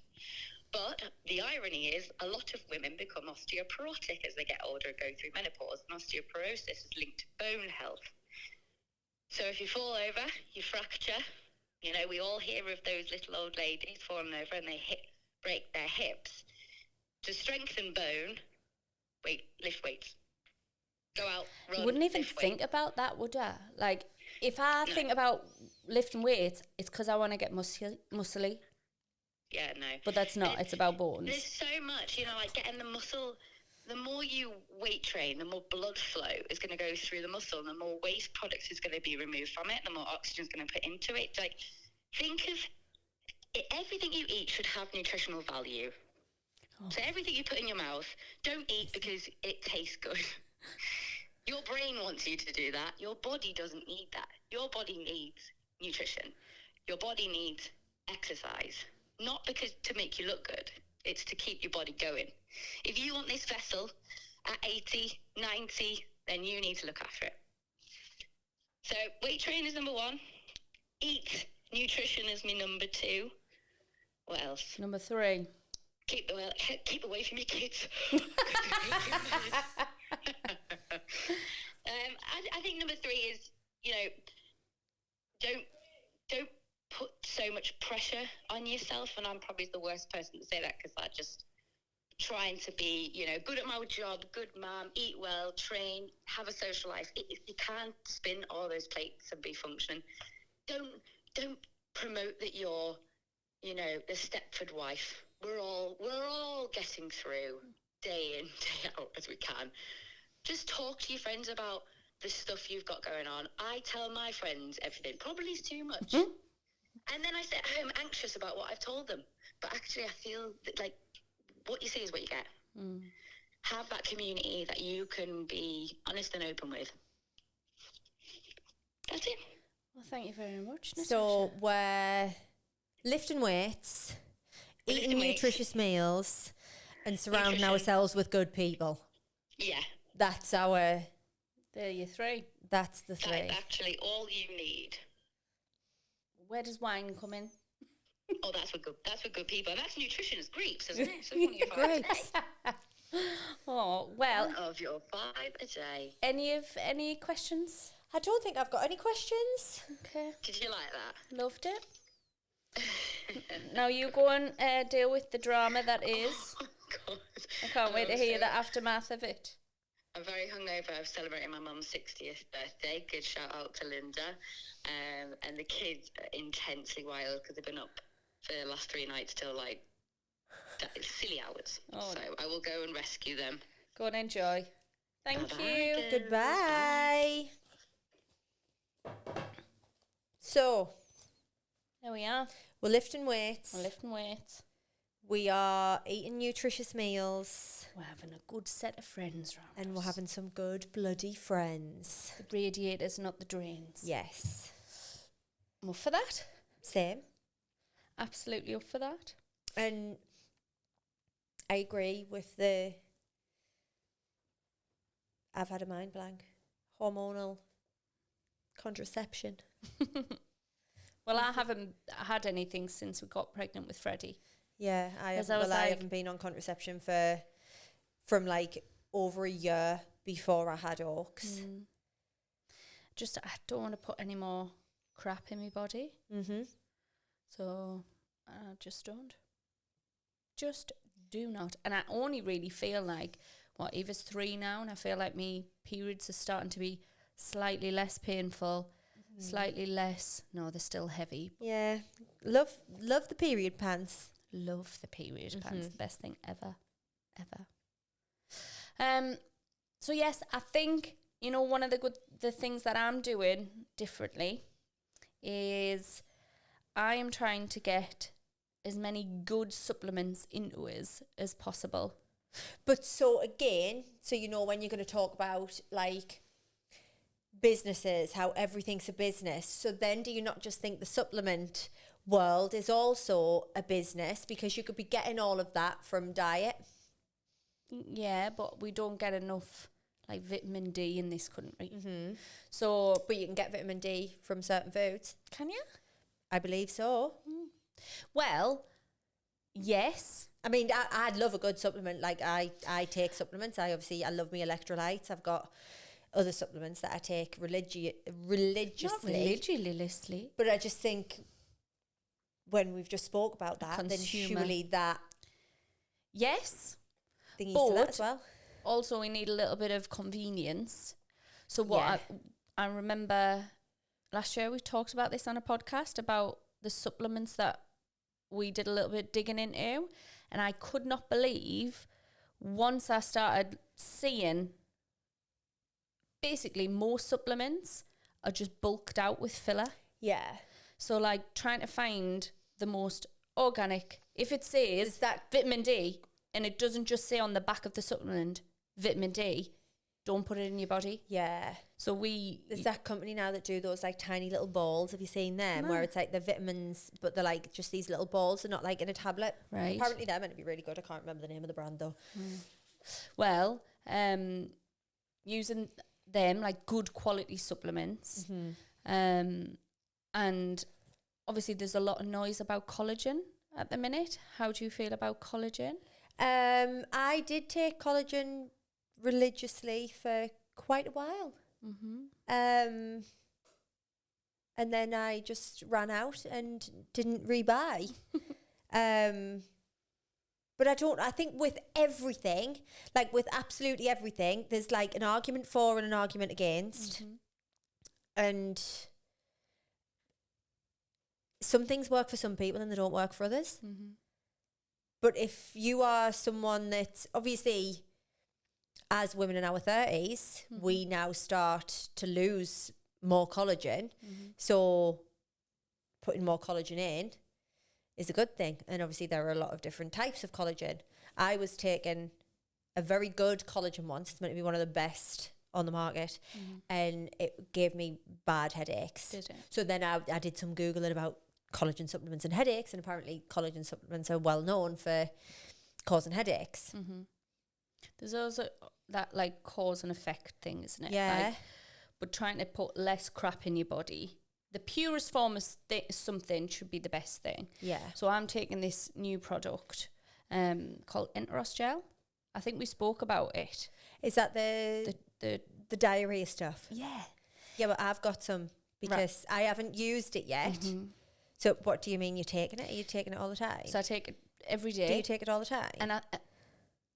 But the irony is a lot of women become osteoporotic as they get older and go through menopause, and osteoporosis is linked to bone health. So if you fall over, you fracture, we all hear of those little old ladies falling over and they break their hips. To strengthen bone, lift weights. Go out, run. You wouldn't even think about that, would I? Like, if I think about lifting weights, it's because I want to get muscly. Yeah, no. But that's not. It's about bones. There's so much, like getting the muscle. The more you weight train, the more blood flow is going to go through the muscle, and the more waste products is going to be removed from it, the more oxygen is going to put into it. Like, think of it, everything you eat should have nutritional value. Oh. So everything you put in your mouth, don't eat because it tastes good. Your brain wants you to do that. Your body doesn't need that. Your body needs nutrition. Your body needs exercise. Not because to make you look good. It's to keep your body going. If you want this vessel at 80, 90, then you need to look after it. So weight training is number 1. Eat nutrition is my number 2. What else? Number 3. Keep away from your kids. I think number 3 is, don't put so much pressure on yourself. And I'm probably the worst person to say that because I just trying to be, good at my job, good mom, eat well, train, have a social life. If you can't spin all those plates and be functioning, don't promote that you're you know, the Stepford wife. We're all getting through day in, day out as we can. Just talk to your friends about the stuff you've got going on. I tell my friends everything. Probably is too much. And then I sit at home anxious about what I've told them. But actually, I feel that, like, what you see is what you get. Have that community that you can be honest and open with. That's it. Well, thank you very much, Natasha. So we're lifting weights, eating nutritious meals, and surrounding ourselves with good people. Yeah. That's our... There you three. That's the three. That's actually all you need. Where does wine come in? Oh, that's for good people. And that's nutrition. It's grapes, isn't it? So one of your 5 a day. Oh, well. One of your 5 a day. Any questions? I don't think I've got any questions. Okay. Did you like that? Loved it. Now you go and deal with the drama that is. Oh, God. I can't wait to hear the aftermath of it. I'm very hungover. I was celebrating my mum's 60th birthday. Good shout out to Linda. And the kids are intensely wild because they've been up for the last 3 nights till like silly hours. Oh, so I will go and rescue them. Go and enjoy. Thank Bye-bye, you. girls. Goodbye. So, There we are. we're lifting weights. We're lifting weights. We are eating nutritious meals. We're having a good set of friends round And us. we're having some good bloody friends. the radiators, not the drains. Yes. I'm up for that. Same. Absolutely up for that. And I agree with I've had a mind blank. Hormonal contraception. Well, I haven't had anything since we got pregnant with Freddie. Yeah, I 'Cause haven't, I was I like- haven't been on contraception from like over a year before I had Oaks. Just, I don't want to put any more crap in my body. Mm-hmm. So I just don't. Just do not. And I only really feel like, Eva's 3 now, and I feel like me periods are starting to be slightly less painful, slightly less. No, they're still heavy. Yeah. Love the period pants. Love the period pants. The best thing ever. So yes, I think, one of the things that I'm doing differently is I am trying to get as many good supplements into us as possible. But so again, when you're going to talk about like businesses, how everything's a business, so then do you not just think the supplement world is also a business, because you could be getting all of that from diet? Yeah, but we don't get enough like vitamin D in this country. So, But you can get vitamin D from certain foods. can you? I believe so. Well, yes. I mean, I'd love a good supplement. Like I take supplements. I love my electrolytes. I've got other supplements that I take religiously. Not religiously. But I just think when we've just spoke about that, then Consumer. surely that Yes. thingy's to that But as well. also we need a little bit of convenience. So what Yeah. I remember last year we talked about this on a podcast about the supplements that we did a little bit digging into, and I could not believe once I started seeing basically most supplements are just bulked out with filler. Yeah. So like trying to find the most organic, if it says that vitamin D and it doesn't just say on the back of the supplement vitamin D, don't put it in your body. Yeah. So There's that company now that do those like tiny little balls. Have you seen them? No. Where it's like the vitamins, but they're like just these little balls. They're not like in a tablet. Right. Apparently they're meant to be really good. I can't remember the name of the brand though. Well, using them like good quality supplements, and obviously there's a lot of noise about collagen at the minute. How do you feel about collagen? I did take collagen religiously for quite a while. And then I just ran out and didn't rebuy. But I think with everything, like with absolutely everything, there's like an argument for and an argument against. And some things work for some people and they don't work for others. Mm-hmm. But if you are someone that, obviously, as women in our 30s, we now start to lose more collagen. So putting more collagen in is a good thing. And obviously there are a lot of different types of collagen. I was taking a very good collagen once. It's meant to be one of the best on the market. And it gave me bad headaches. Did it? So then I did some Googling about collagen supplements and headaches, and apparently collagen supplements are well known for causing headaches. There's also that like cause and effect thing, isn't it? Yeah. Like, but trying to put less crap in your body. The purest form of something should be the best thing. Yeah. So I'm taking this new product called Enteros Gel. I think we spoke about it. Is that the diarrhea stuff? Yeah. Yeah, well, I've got some because I haven't used it yet. So what do you mean you're taking it? Are you taking it all the time? So I take it every day. Do you take it all the time? And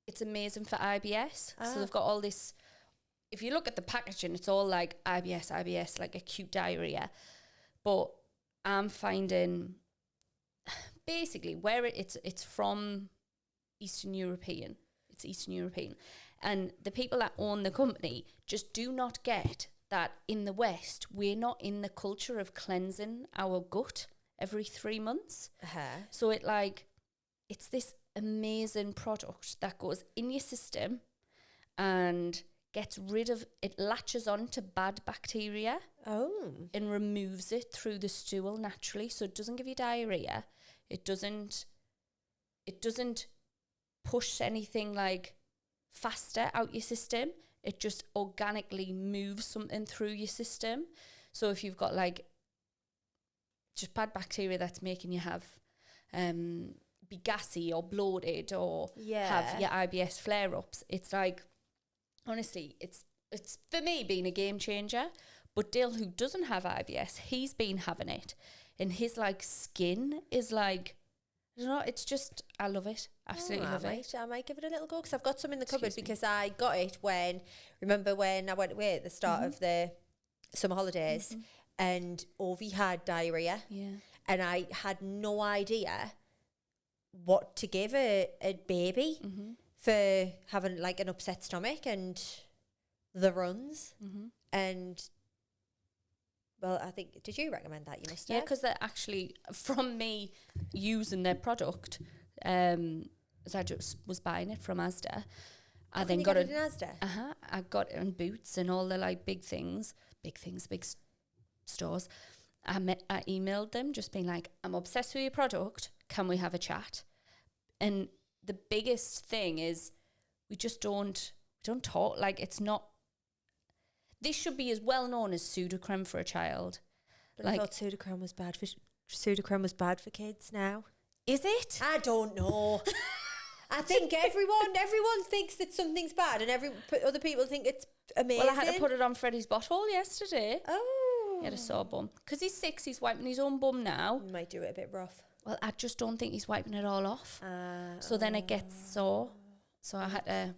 it's amazing for IBS. So they've got all this. If you look at the packaging, it's all like IBS, like acute diarrhea. But I'm finding basically where it's from Eastern European. It's Eastern European. And the people that own the company just do not get that in the West, we're not in the culture of cleansing our gut every 3 months. So it's this amazing product that goes in your system and gets rid of, it latches on to bad bacteria and removes it through the stool naturally. So it doesn't give you diarrhea. It doesn't push anything like faster out your system. It just organically moves something through your system. So if you've got like just bad bacteria that's making you have be gassy or bloated or have your IBS flare-ups, it's like, honestly, it's for me been a game changer. But Dale, who doesn't have IBS, he's been having it, and his like skin is like, I don't know, it's just, I love it. Absolutely love it. I might give it a little go because I've got some in the cupboard because I got it remember when I went away at the start of the summer holidays and Ovi had diarrhea. Yeah. And I had no idea what to give a baby for having like an upset stomach and the runs. And well, I think, did you recommend that? You must have. Yeah, because they're actually, from me using their product, as I just was buying it from Asda, I then got it in Asda. I got it on Boots and all the like big stores. I emailed them just being like, I'm obsessed with your product. Can we have a chat? And the biggest thing is we don't talk, like it's not, this should be as well known as Sudocrem for a child. But I thought Sudocrem was bad for kids now. Is it? I don't know. I think everyone thinks that something's bad and other people think it's amazing. Well, I had to put it on Freddie's bottle yesterday. Oh. He had a sore bum. Because he's 6, he's wiping his own bum now. Might do it a bit rough. Well, I just don't think he's wiping it all off. So then it gets sore. So I had to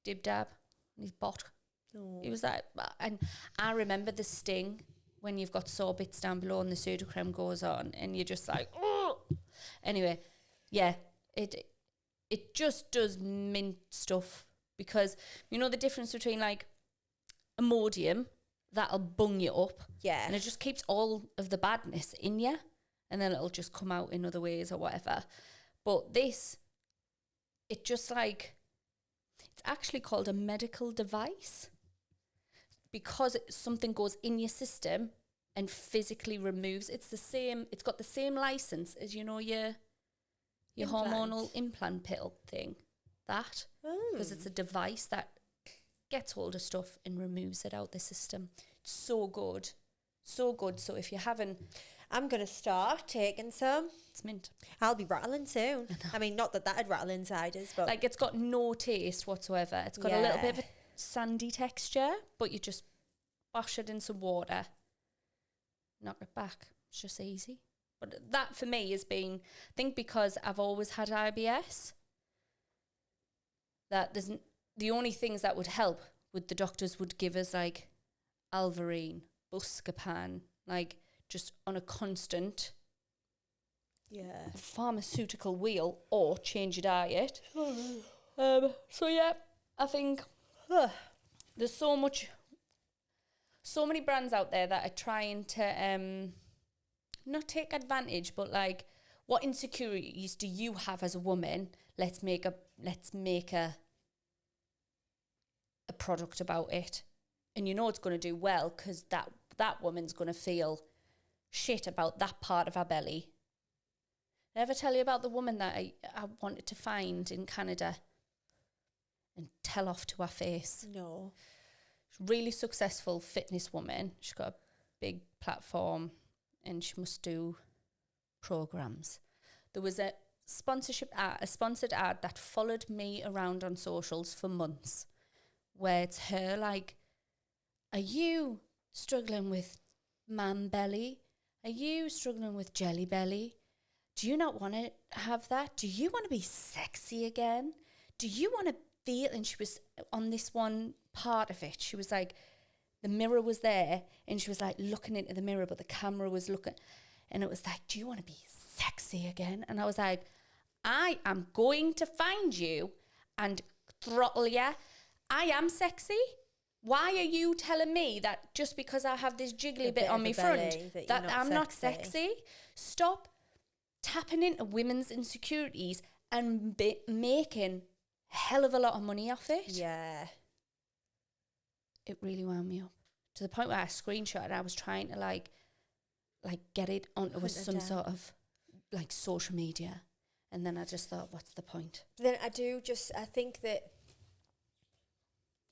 dib-dab on his bot. Oh. It was that. And I remember the sting when you've got sore bits down below and the Sudocrem goes on and you're just like, oh. Anyway, yeah, it just does mint stuff because you know the difference between like Imodium, that'll bung you up. Yeah. And it just keeps all of the badness in you and then it'll just come out in other ways or whatever. But this, it just like, it's actually called a medical device because something goes in your system and physically removes. It's got the same license as, you know, your hormonal implant pill thing. That. Because it's a device that gets hold of stuff and removes it out the system. It's so good. So good. So if you haven't... I'm going to start taking some. It's mint. I'll be rattling soon. I mean, not that that'd rattle insiders, but... Like, it's got no taste whatsoever. It's got a little bit of a sandy texture, but you just wash it in some water. Knock it back. It's just easy. But that, for me, has been... I think because I've always had IBS, that the only things that would help the doctors would give us, like, Alvarine, Buscopan, like... just on a constant Yeah. pharmaceutical wheel, or change your diet. So yeah, I think there's so many brands out there that are trying to not take advantage, but like, what insecurities do you have as a woman? Let's make a product about it. And you know it's going to do well, because that woman's going to feel shit about that part of her belly. Did I ever tell you about the woman that I wanted to find in Canada and tell off to her face? No. Really successful fitness woman. She's got a big platform and she must do programs. There was a sponsored ad that followed me around on socials for months, where it's her like, are you struggling with man belly? Are you struggling with jelly belly? Do you not want to have that? Do you want to be sexy again? Do you want to feel? And she was on this one part of it. She was like, the mirror was there and she was like looking into the mirror, but the camera was looking. And it was like, do you want to be sexy again? And I was like, I am going to find you and throttle you. I am sexy. Why are you telling me that just because I have this jiggly bit on my front that I'm not sexy? Stop tapping into women's insecurities and making a hell of a lot of money off it. Yeah. It really wound me up to the point where I screenshotted. I was trying to like get it onto some sort of like social media, and then I just thought, what's the point? Then I think that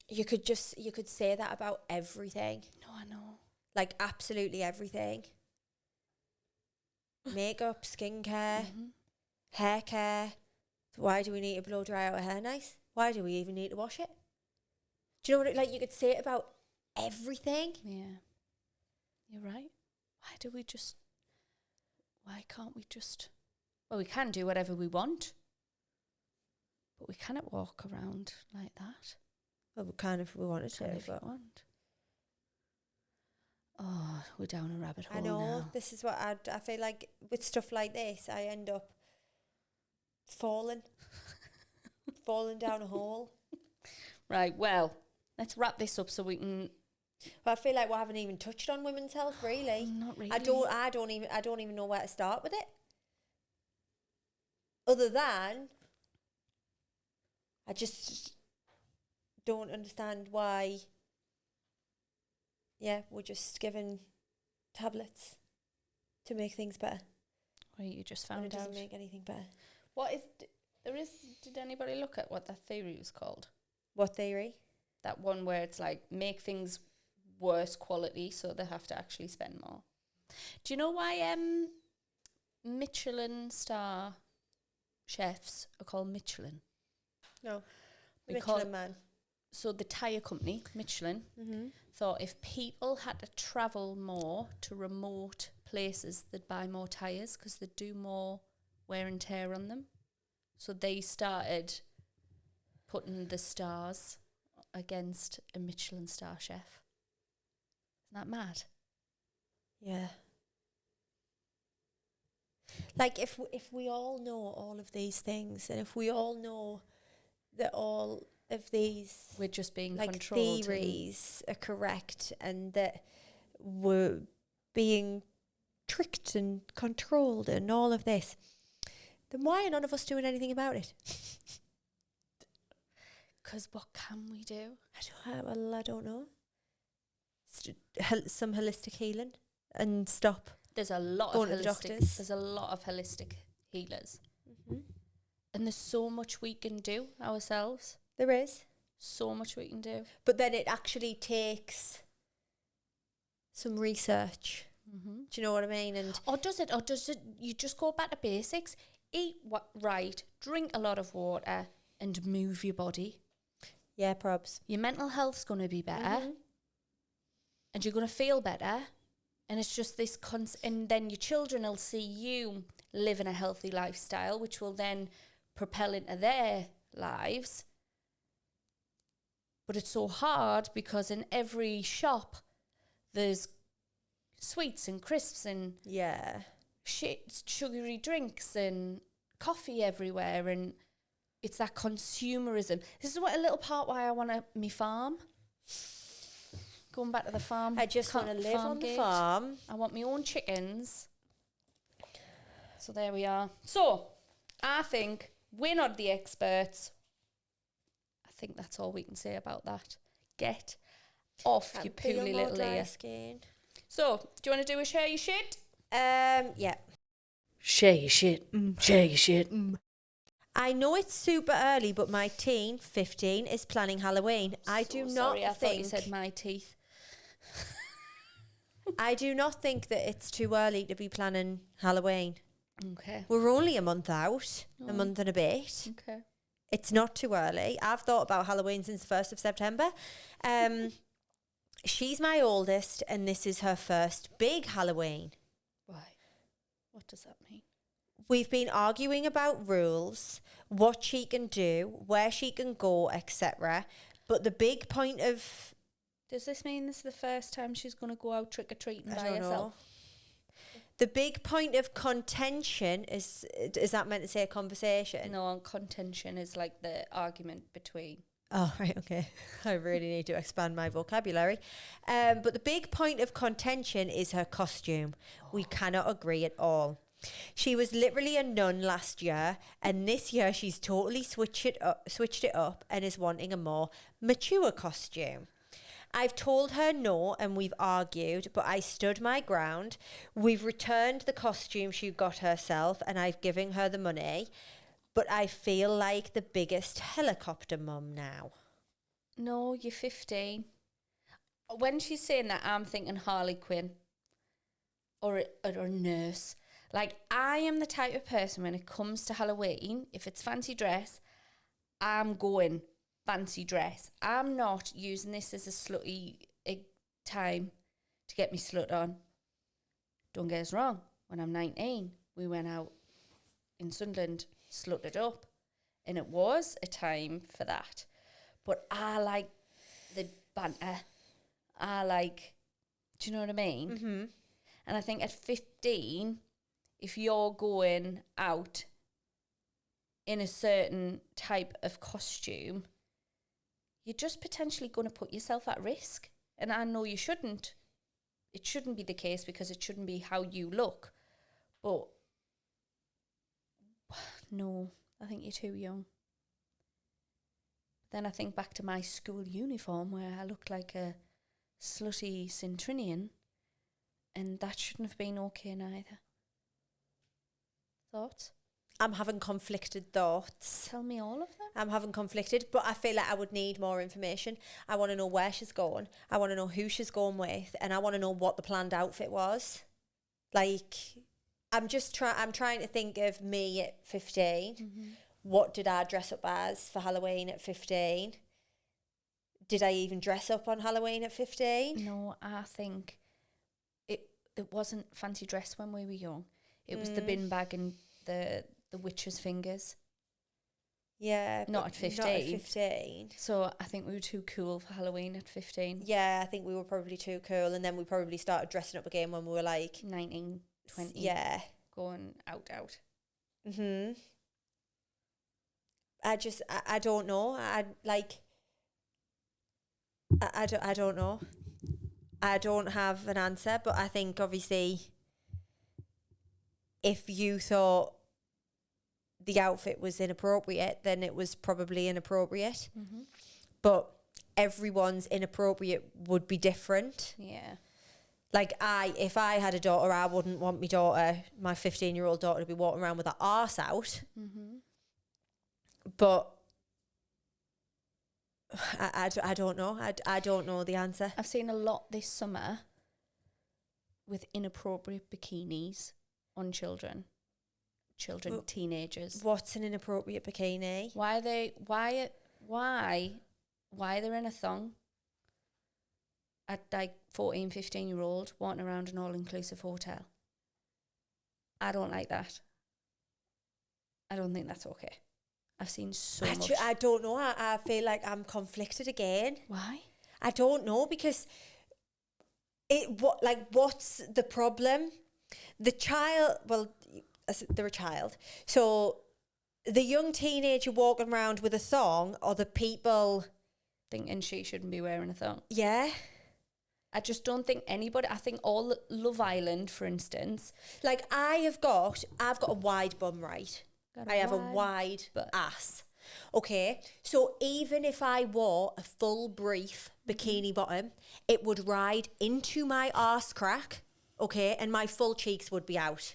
you could say that about everything. No, I know. Like absolutely everything. Makeup, skincare, hair care. Why do we need to blow dry our hair nice? Why do we even need to wash it? Do you know what? Like, you could say it about everything. Yeah, you're right. Why can't we just? Well, we can do whatever we want, but we cannot walk around like that. Well, we can if we wanted to. If we want. Oh, we're down a rabbit hole. I know. Now. This is what I feel like with stuff like this. I end up falling down a hole. Right. Well, let's wrap this up so we can. But I feel like we haven't even touched on women's health, really. Not really. I don't even know where to start with it. Other than, I just don't understand why. Yeah, we're just given tablets to make things better. Well, you just And found it out. doesn't make anything better. Did anybody look at what that theory was called? What theory? That one where it's like make things worse quality so they have to actually spend more. Do you know why Michelin star chefs are called Michelin? No. Because Michelin Man. So the tyre company, Michelin, thought if people had to travel more to remote places, they'd buy more tyres because they'd do more wear and tear on them. So they started putting the stars against a Michelin star chef. Isn't that mad? Yeah. Like, if we all know all of these things, and if we all know that all of these, We're just being like, controlled. theories are correct, and that we're being tricked and controlled and all of this, then why are none of us doing anything about it? Because what can we do? I don't know. Some holistic healing and stop. There's a lot Going of to the holistic. doctors. There's a lot of holistic healers, and there's so much we can do ourselves. There is. So much we can do. But then it actually takes some research. Do you know what I mean? And Or does it? You just go back to basics. Eat right, drink a lot of water, and move your body. yeah, probs. Your mental health's going to be better, and you're going to feel better. And it's just this and then your children will see you living a healthy lifestyle, which will then propel into their lives. But it's so hard because in every shop there's sweets and crisps and Yeah. shit, sugary drinks and coffee everywhere, and it's that consumerism. This is what a little part why I want me farm. Going back to the farm. I just want to live on the gate. farm. I want my own chickens. So there we are. So I think we're not the experts. I think that's all we can say about that. Get off your poorly little ear. So, do you want to do a share your shit? Yeah. Share your shit. Share your shit. I know it's super early, but my teen, 15, is planning Halloween. I thought you said my teeth. I do not think that it's too early to be planning Halloween. Okay. We're only a month out, a month and a bit. Okay. It's not too early. I've thought about Halloween since the 1st of September. She's my oldest, and this is her first big Halloween. Why? What does that mean? We've been arguing about rules, what she can do, where she can go, etc. But the big point of... Does this mean this is the first time she's going to go out trick-or-treating by herself? Know. The big point of contention is that meant to say a conversation? No, contention is like the argument between. Oh, right, okay. I really need to expand my vocabulary. But the big point of contention is her costume. We cannot agree at all. She was literally a nun last year, and this year she's totally switched it up and is wanting a more mature costume. I've told her no, and we've argued, but I stood my ground. We've returned the costume she got herself, and I've given her the money. But I feel like the biggest helicopter mum now. No, you're 15. When she's saying that, I'm thinking Harley Quinn or a nurse. Like, I am the type of person when it comes to Halloween, if it's fancy dress, I'm going fancy dress. I'm not using this as a slutty time to get me slut on. Don't get us wrong. When I'm 19, we went out in Sunderland, slutted up, and it was a time for that. But I like the banter. Do you know what I mean? Mm-hmm. And I think at 15, if you're going out in a certain type of costume, you're just potentially going to put yourself at risk. And I know you shouldn't. It shouldn't be the case because it shouldn't be how you look. But no, I think you're too young. Then I think back to my school uniform where I looked like a slutty centurion, and that shouldn't have been okay neither. Thoughts? I'm having conflicted thoughts. Tell me all of them. I'm having conflicted, but I feel like I would need more information. I want to know where she's going. I want to know who she's going with, and I want to know what the planned outfit was. Like, I'm trying to think of me at 15. Mm-hmm. What did I dress up as for Halloween at 15? Did I even dress up on Halloween at 15? No, I think it wasn't fancy dress when we were young. It was the bin bag and the witch's fingers. Yeah. Not at 15. Not at 15. So I think we were too cool for Halloween at 15. Yeah, I think we were probably too cool. And then we probably started dressing up again when we were like... 19, 20. Yeah. Going out. Mm-hmm. I don't know. I don't know. I don't have an answer, but I think obviously if you thought the outfit was inappropriate, then it was probably inappropriate. Mm-hmm. But everyone's inappropriate would be different. Yeah. Like if I had a daughter, I wouldn't want my 15-year-old daughter to be walking around with her arse out. Mm-hmm. But I don't know. I don't know the answer. I've seen a lot this summer with inappropriate bikinis on children, teenagers. What's an inappropriate bikini? Why they're in a thong at like 14, 15-year-old walking around an all-inclusive hotel? I don't like that. I don't think that's okay. I've seen so much. I don't know. I feel like I'm conflicted again. Why? I don't know, because what's the problem? The child, well, they're a child. So the young teenager walking around with a thong, or the people thinking she shouldn't be wearing a thong. Yeah. I just don't think anybody, I think all Love Island, for instance. Like I've got a wide bum, right? I have a wide ass. Okay, so even if I wore a full brief bikini bottom, it would ride into my arse crack, okay, and my full cheeks would be out.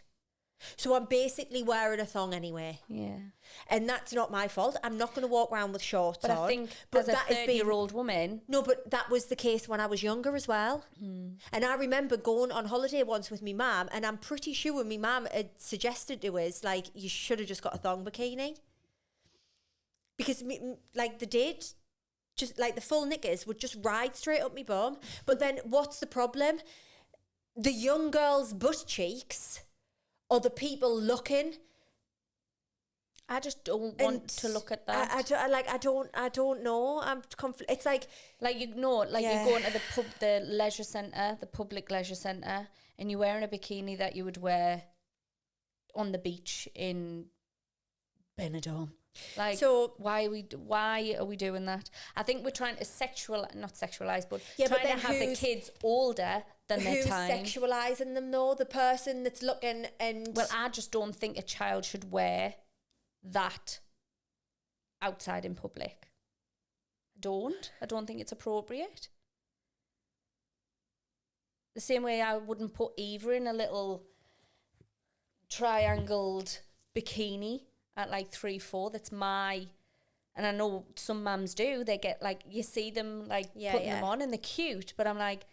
So I'm basically wearing a thong anyway. Yeah. And that's not my fault. I'm not going to walk around with shorts on. But I think as a 30-year-old woman... No, but that was the case when I was younger as well. And I remember going on holiday once with me mum, and I'm pretty sure my mum had suggested to us, like, you should have just got a thong bikini. Because, like, the did, just, like, the full knickers would just ride straight up my bum. But then what's the problem? The young girl's butt cheeks... or the people looking. I just don't want to look at that. I don't know. It's like you're going to the pub, the leisure centre, the public leisure centre, and you're wearing a bikini that you would wear on the beach in Benidorm. Like, so why are we doing that? I think we're trying to not sexualise, but trying to have the kids older than their time. Who's sexualising them though? The person that's looking and... Well, I just don't think a child should wear that outside in public. I don't think it's appropriate. The same way I wouldn't put Eva in a little triangled bikini at like 3-4. That's my... And I know some mums do. They get like... You see them like putting them on and they're cute. But I'm like...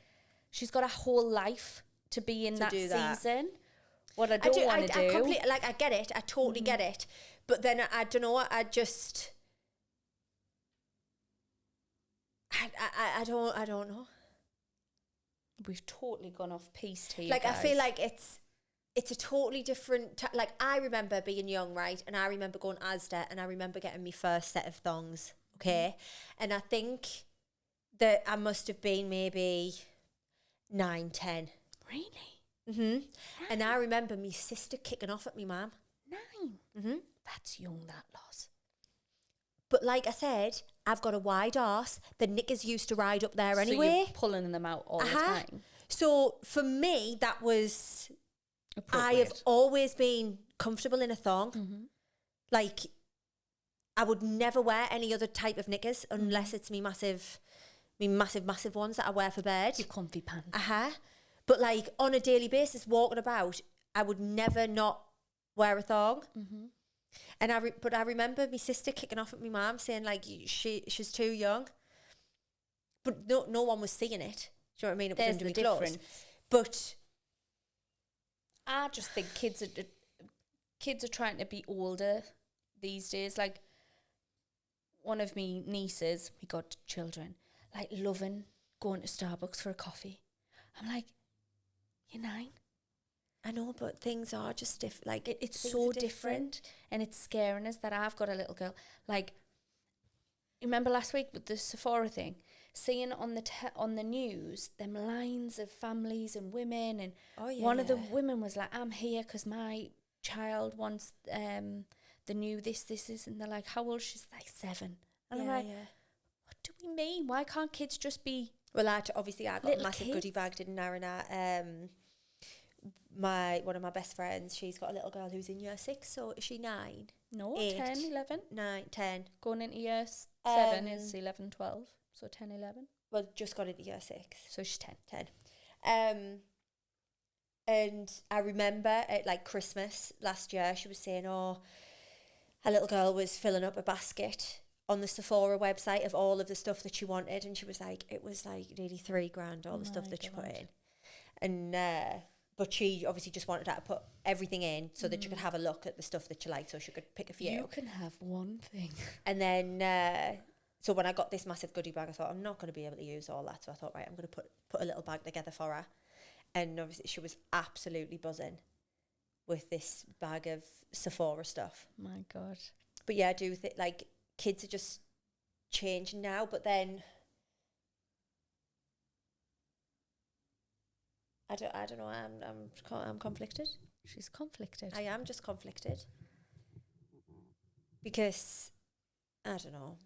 She's got a whole life to be in that season. What I don't want to do. I completely, like, I get it. I totally get it. But then I don't know. I just... I don't know. We've totally gone off piste here, like, guys. I feel like it's a totally different... like, I remember being young, right? And I remember going Asda, and I remember getting my first set of thongs, okay? And I think that I must have been maybe 9, 10. Really? And I remember my sister kicking off at me mum. 9? That's young, that loss. But like I said, I've got a wide arse. The knickers used to ride up there anyway. So you're pulling them out all the time. So for me, that was... I have always been comfortable in a thong. Like, I would never wear any other type of knickers unless it's me massive ones that I wear for bed. Your comfy pants. But like on a daily basis, walking about, I would never not wear a thong. And I remember my sister kicking off at my mum saying like she's too young. But no one was seeing it. Do you know what I mean? It was under my clothes. But I just think kids are trying to be older these days. Like one of me nieces, we got children, like loving going to Starbucks for a coffee. I'm like, you're 9. I know, but things are just different. Like it's so different, and it's scaring us that I've got a little girl. Like, remember last week with the Sephora thing, seeing on the news them lines of families and women, and one of the women was like, "I'm here because my child wants the new this is," and they're like, "How old?" She's like 7, and I'm like, "What do we mean? Why can't kids just be?" Well, I got a massive goodie bag, didn't I? One of my best friends, she's got a little girl who's in year 6, so is she 9? No, 8, 10, 11. 9, 10. Going into year 7 is 11, 12. So 10, 11. Well, just got into year 6. So she's 10. 10. And I remember at like Christmas last year, she was saying, a little girl was filling up a basket on the Sephora website of all of the stuff that she wanted. And she was like, it was like nearly $3,000, all the stuff that she put in. And, but she obviously just wanted her to put everything in so that you could have a look at the stuff that you like, so she could pick a few. You can have one thing. And then, so when I got this massive goodie bag, I thought, I'm not going to be able to use all that. So I thought, right, I'm going to put a little bag together for her. And obviously she was absolutely buzzing with this bag of Sephora stuff. My God. But yeah, I do think, like, kids are just changing now, but then... I don't know. I'm conflicted. She's conflicted. I am just conflicted because I don't know.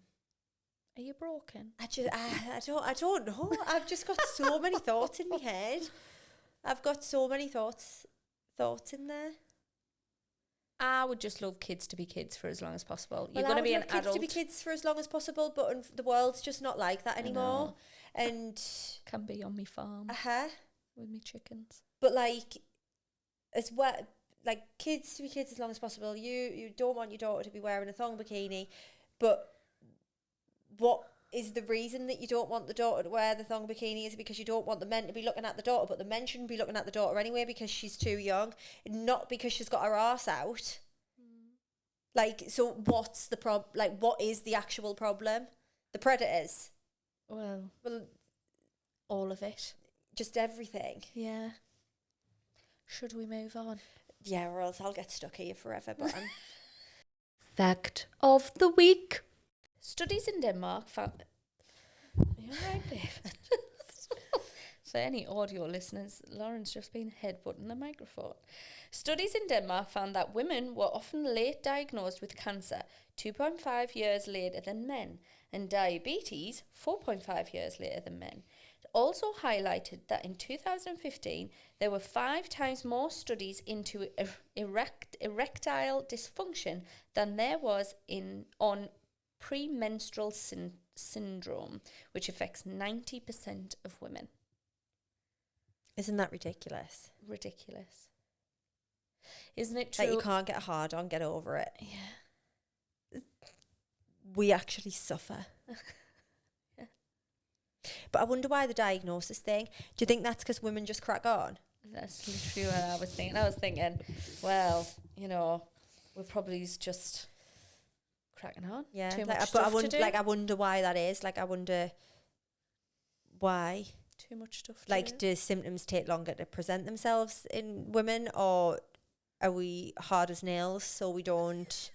Are you broken? I don't know. I've just got so many thoughts in my head. I've got so many thoughts in there. I would just love kids to be kids for as long as possible. You're going to be an adult. Kids to be kids for as long as possible, but the world's just not like that anymore. And can be on me farm. With me chickens. But like, as well, like kids to be kids as long as possible. You don't want your daughter to be wearing a thong bikini, but what is the reason that you don't want the daughter to wear the thong bikini? Is it because you don't want the men to be looking at the daughter, but the men shouldn't be looking at the daughter anyway because she's too young, not because she's got her arse out. Like, so what's the problem? Like, what is the actual problem? The predators? Well, all of it. Just everything. Yeah. Should we move on? Yeah, or else I'll get stuck here forever. But Fact of the week. Studies in Denmark found... Are you all right, babe? For any audio listeners, Lauren's just been headbutting the microphone. Studies in Denmark found that women were often late diagnosed with cancer, 2.5 years later than men, and diabetes, 4.5 years later than men. It also highlighted that in 2015, there were 5 times more studies into erectile dysfunction than there was on premenstrual syndrome, which affects 90% of women. Isn't that ridiculous? Ridiculous. Isn't it true? That you can't get hard on, get over it. Yeah. We actually suffer. Yeah. But I wonder why the diagnosis thing. Do you think that's because women just crack on? That's literally what I was thinking. I was thinking, well, you know, we're probably just cracking on. Yeah. Too like, much but stuff to do. I wonder why that is. Like, I wonder why. Too much stuff to like, do symptoms take longer to present themselves in women, or are we hard as nails so we don't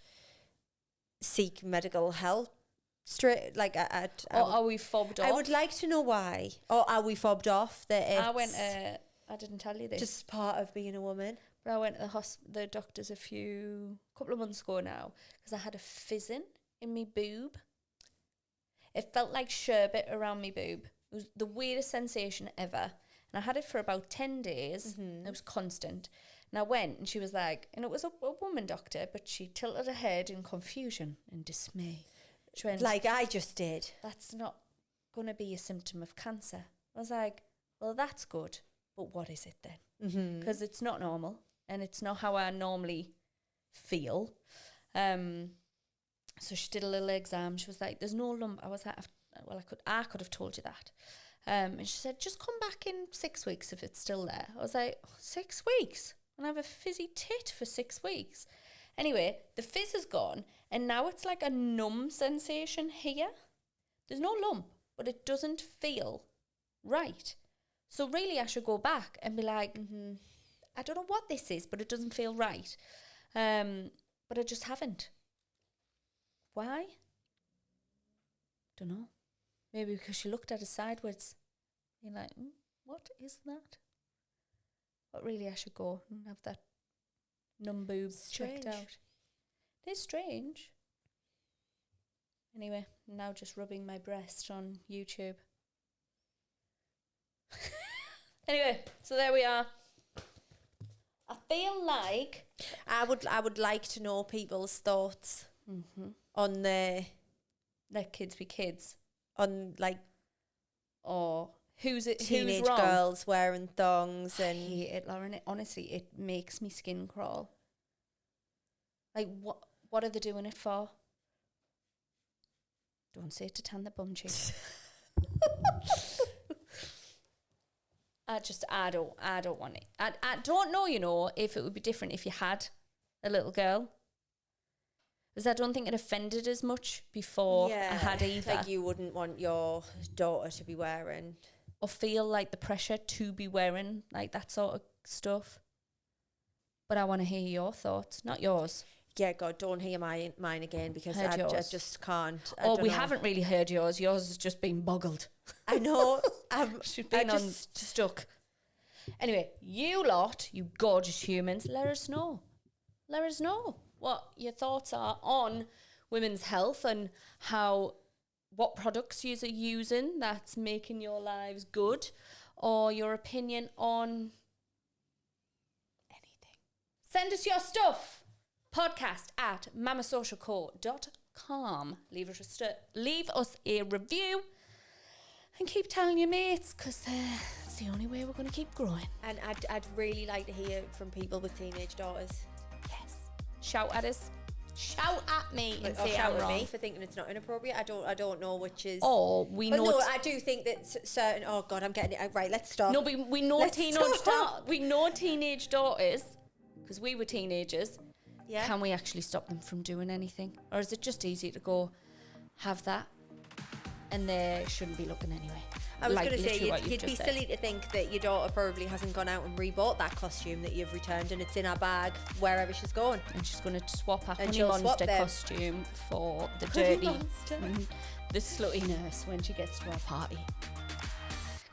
seek medical help straight? Like, are we fobbed off? I would like to know why. Or are we fobbed off? That it's I didn't tell you this. Just part of being a woman. But I went to the doctors a couple of months ago now because I had a fizzing in me boob. It felt like sherbet around me boob. It was the weirdest sensation ever. And I had it for about 10 days. Mm-hmm. It was constant. And I went and she was like, and it was a woman doctor, but she tilted her head in confusion and dismay. She went, like I just did. That's not going to be a symptom of cancer. I was like, well, that's good. But what is it then? Because it's not normal. And it's not how I normally feel. So she did a little exam. She was like, there's no lump. I was like, well, I could have told you that. And she said, just come back in 6 weeks if it's still there. I was like, 6 weeks? And I have a fizzy tit for 6 weeks. Anyway, the fizz is gone. And now it's like a numb sensation here. There's no lump, but it doesn't feel right. So really I should go back and be like, I don't know what this is, but it doesn't feel right. But I just haven't. Why? Don't know. Maybe because she looked at it sideways. You're like, what is that? But really I should go and have that numb boob checked out. It is strange. Anyway, now just rubbing my breast on YouTube. Anyway, so there we are. I feel like I would like to know people's thoughts on the let kids be kids, on like, or who's teenage wrong? Girls wearing thongs and I hate it, Lauren. Honestly, it makes me skin crawl. Like what are they doing it for? Don't say it to tan the bum cheeks. I don't want it. I don't know, you know, if it would be different if you had a little girl. Because I don't think it offended as much before I had either. Like you wouldn't want your daughter to be wearing. Or feel like the pressure to be wearing like that sort of stuff. But I want to hear your thoughts, not yours. Yeah, God, don't hear mine again because I just can't. We haven't really heard yours. Yours has just been boggled. I know. She's been stuck. Anyway, you lot, you gorgeous humans, let us know. Let us know what your thoughts are on women's health and what products you are using that's making your lives good, or your opinion on anything. Send us your stuff. podcast@mamasocialco.com. Leave us a review and keep telling your mates, because it's the only way we're going to keep growing. And I'd really like to hear from people with teenage daughters. Yes. Shout at us. Shout at me and Or say shout I'm at wrong. me for thinking it's not inappropriate. I don't know which is. Or we know. No, I do think that certain. Oh God, I'm getting it right. Let's stop. No, we know we know teenage daughters, because we were teenagers. Yeah. Can we actually stop them from doing anything, or is it just easy to go have that, and they shouldn't be looking anyway? I was going to say, literally what you'd you've be just silly to think that your daughter probably hasn't gone out and rebought that costume that you've returned, and it's in her bag wherever she's going. And she's going to swap her And Honey she'll swap Monster them. costume for the Honey dirty, Monster. the slutty nurse when she gets to our party.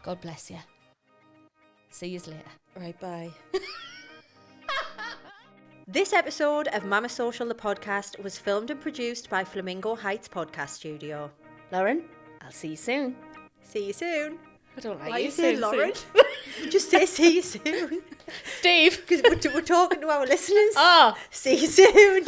God bless you. See you later. Right, bye. This episode of Mama Social, the podcast, was filmed and produced by Flamingo Heights Podcast Studio. Lauren, I'll see you soon. See you soon. I don't like Why you you saying soon, Lauren? soon. Just say see you soon. Steve. Because we're talking to our listeners. Ah. See you soon.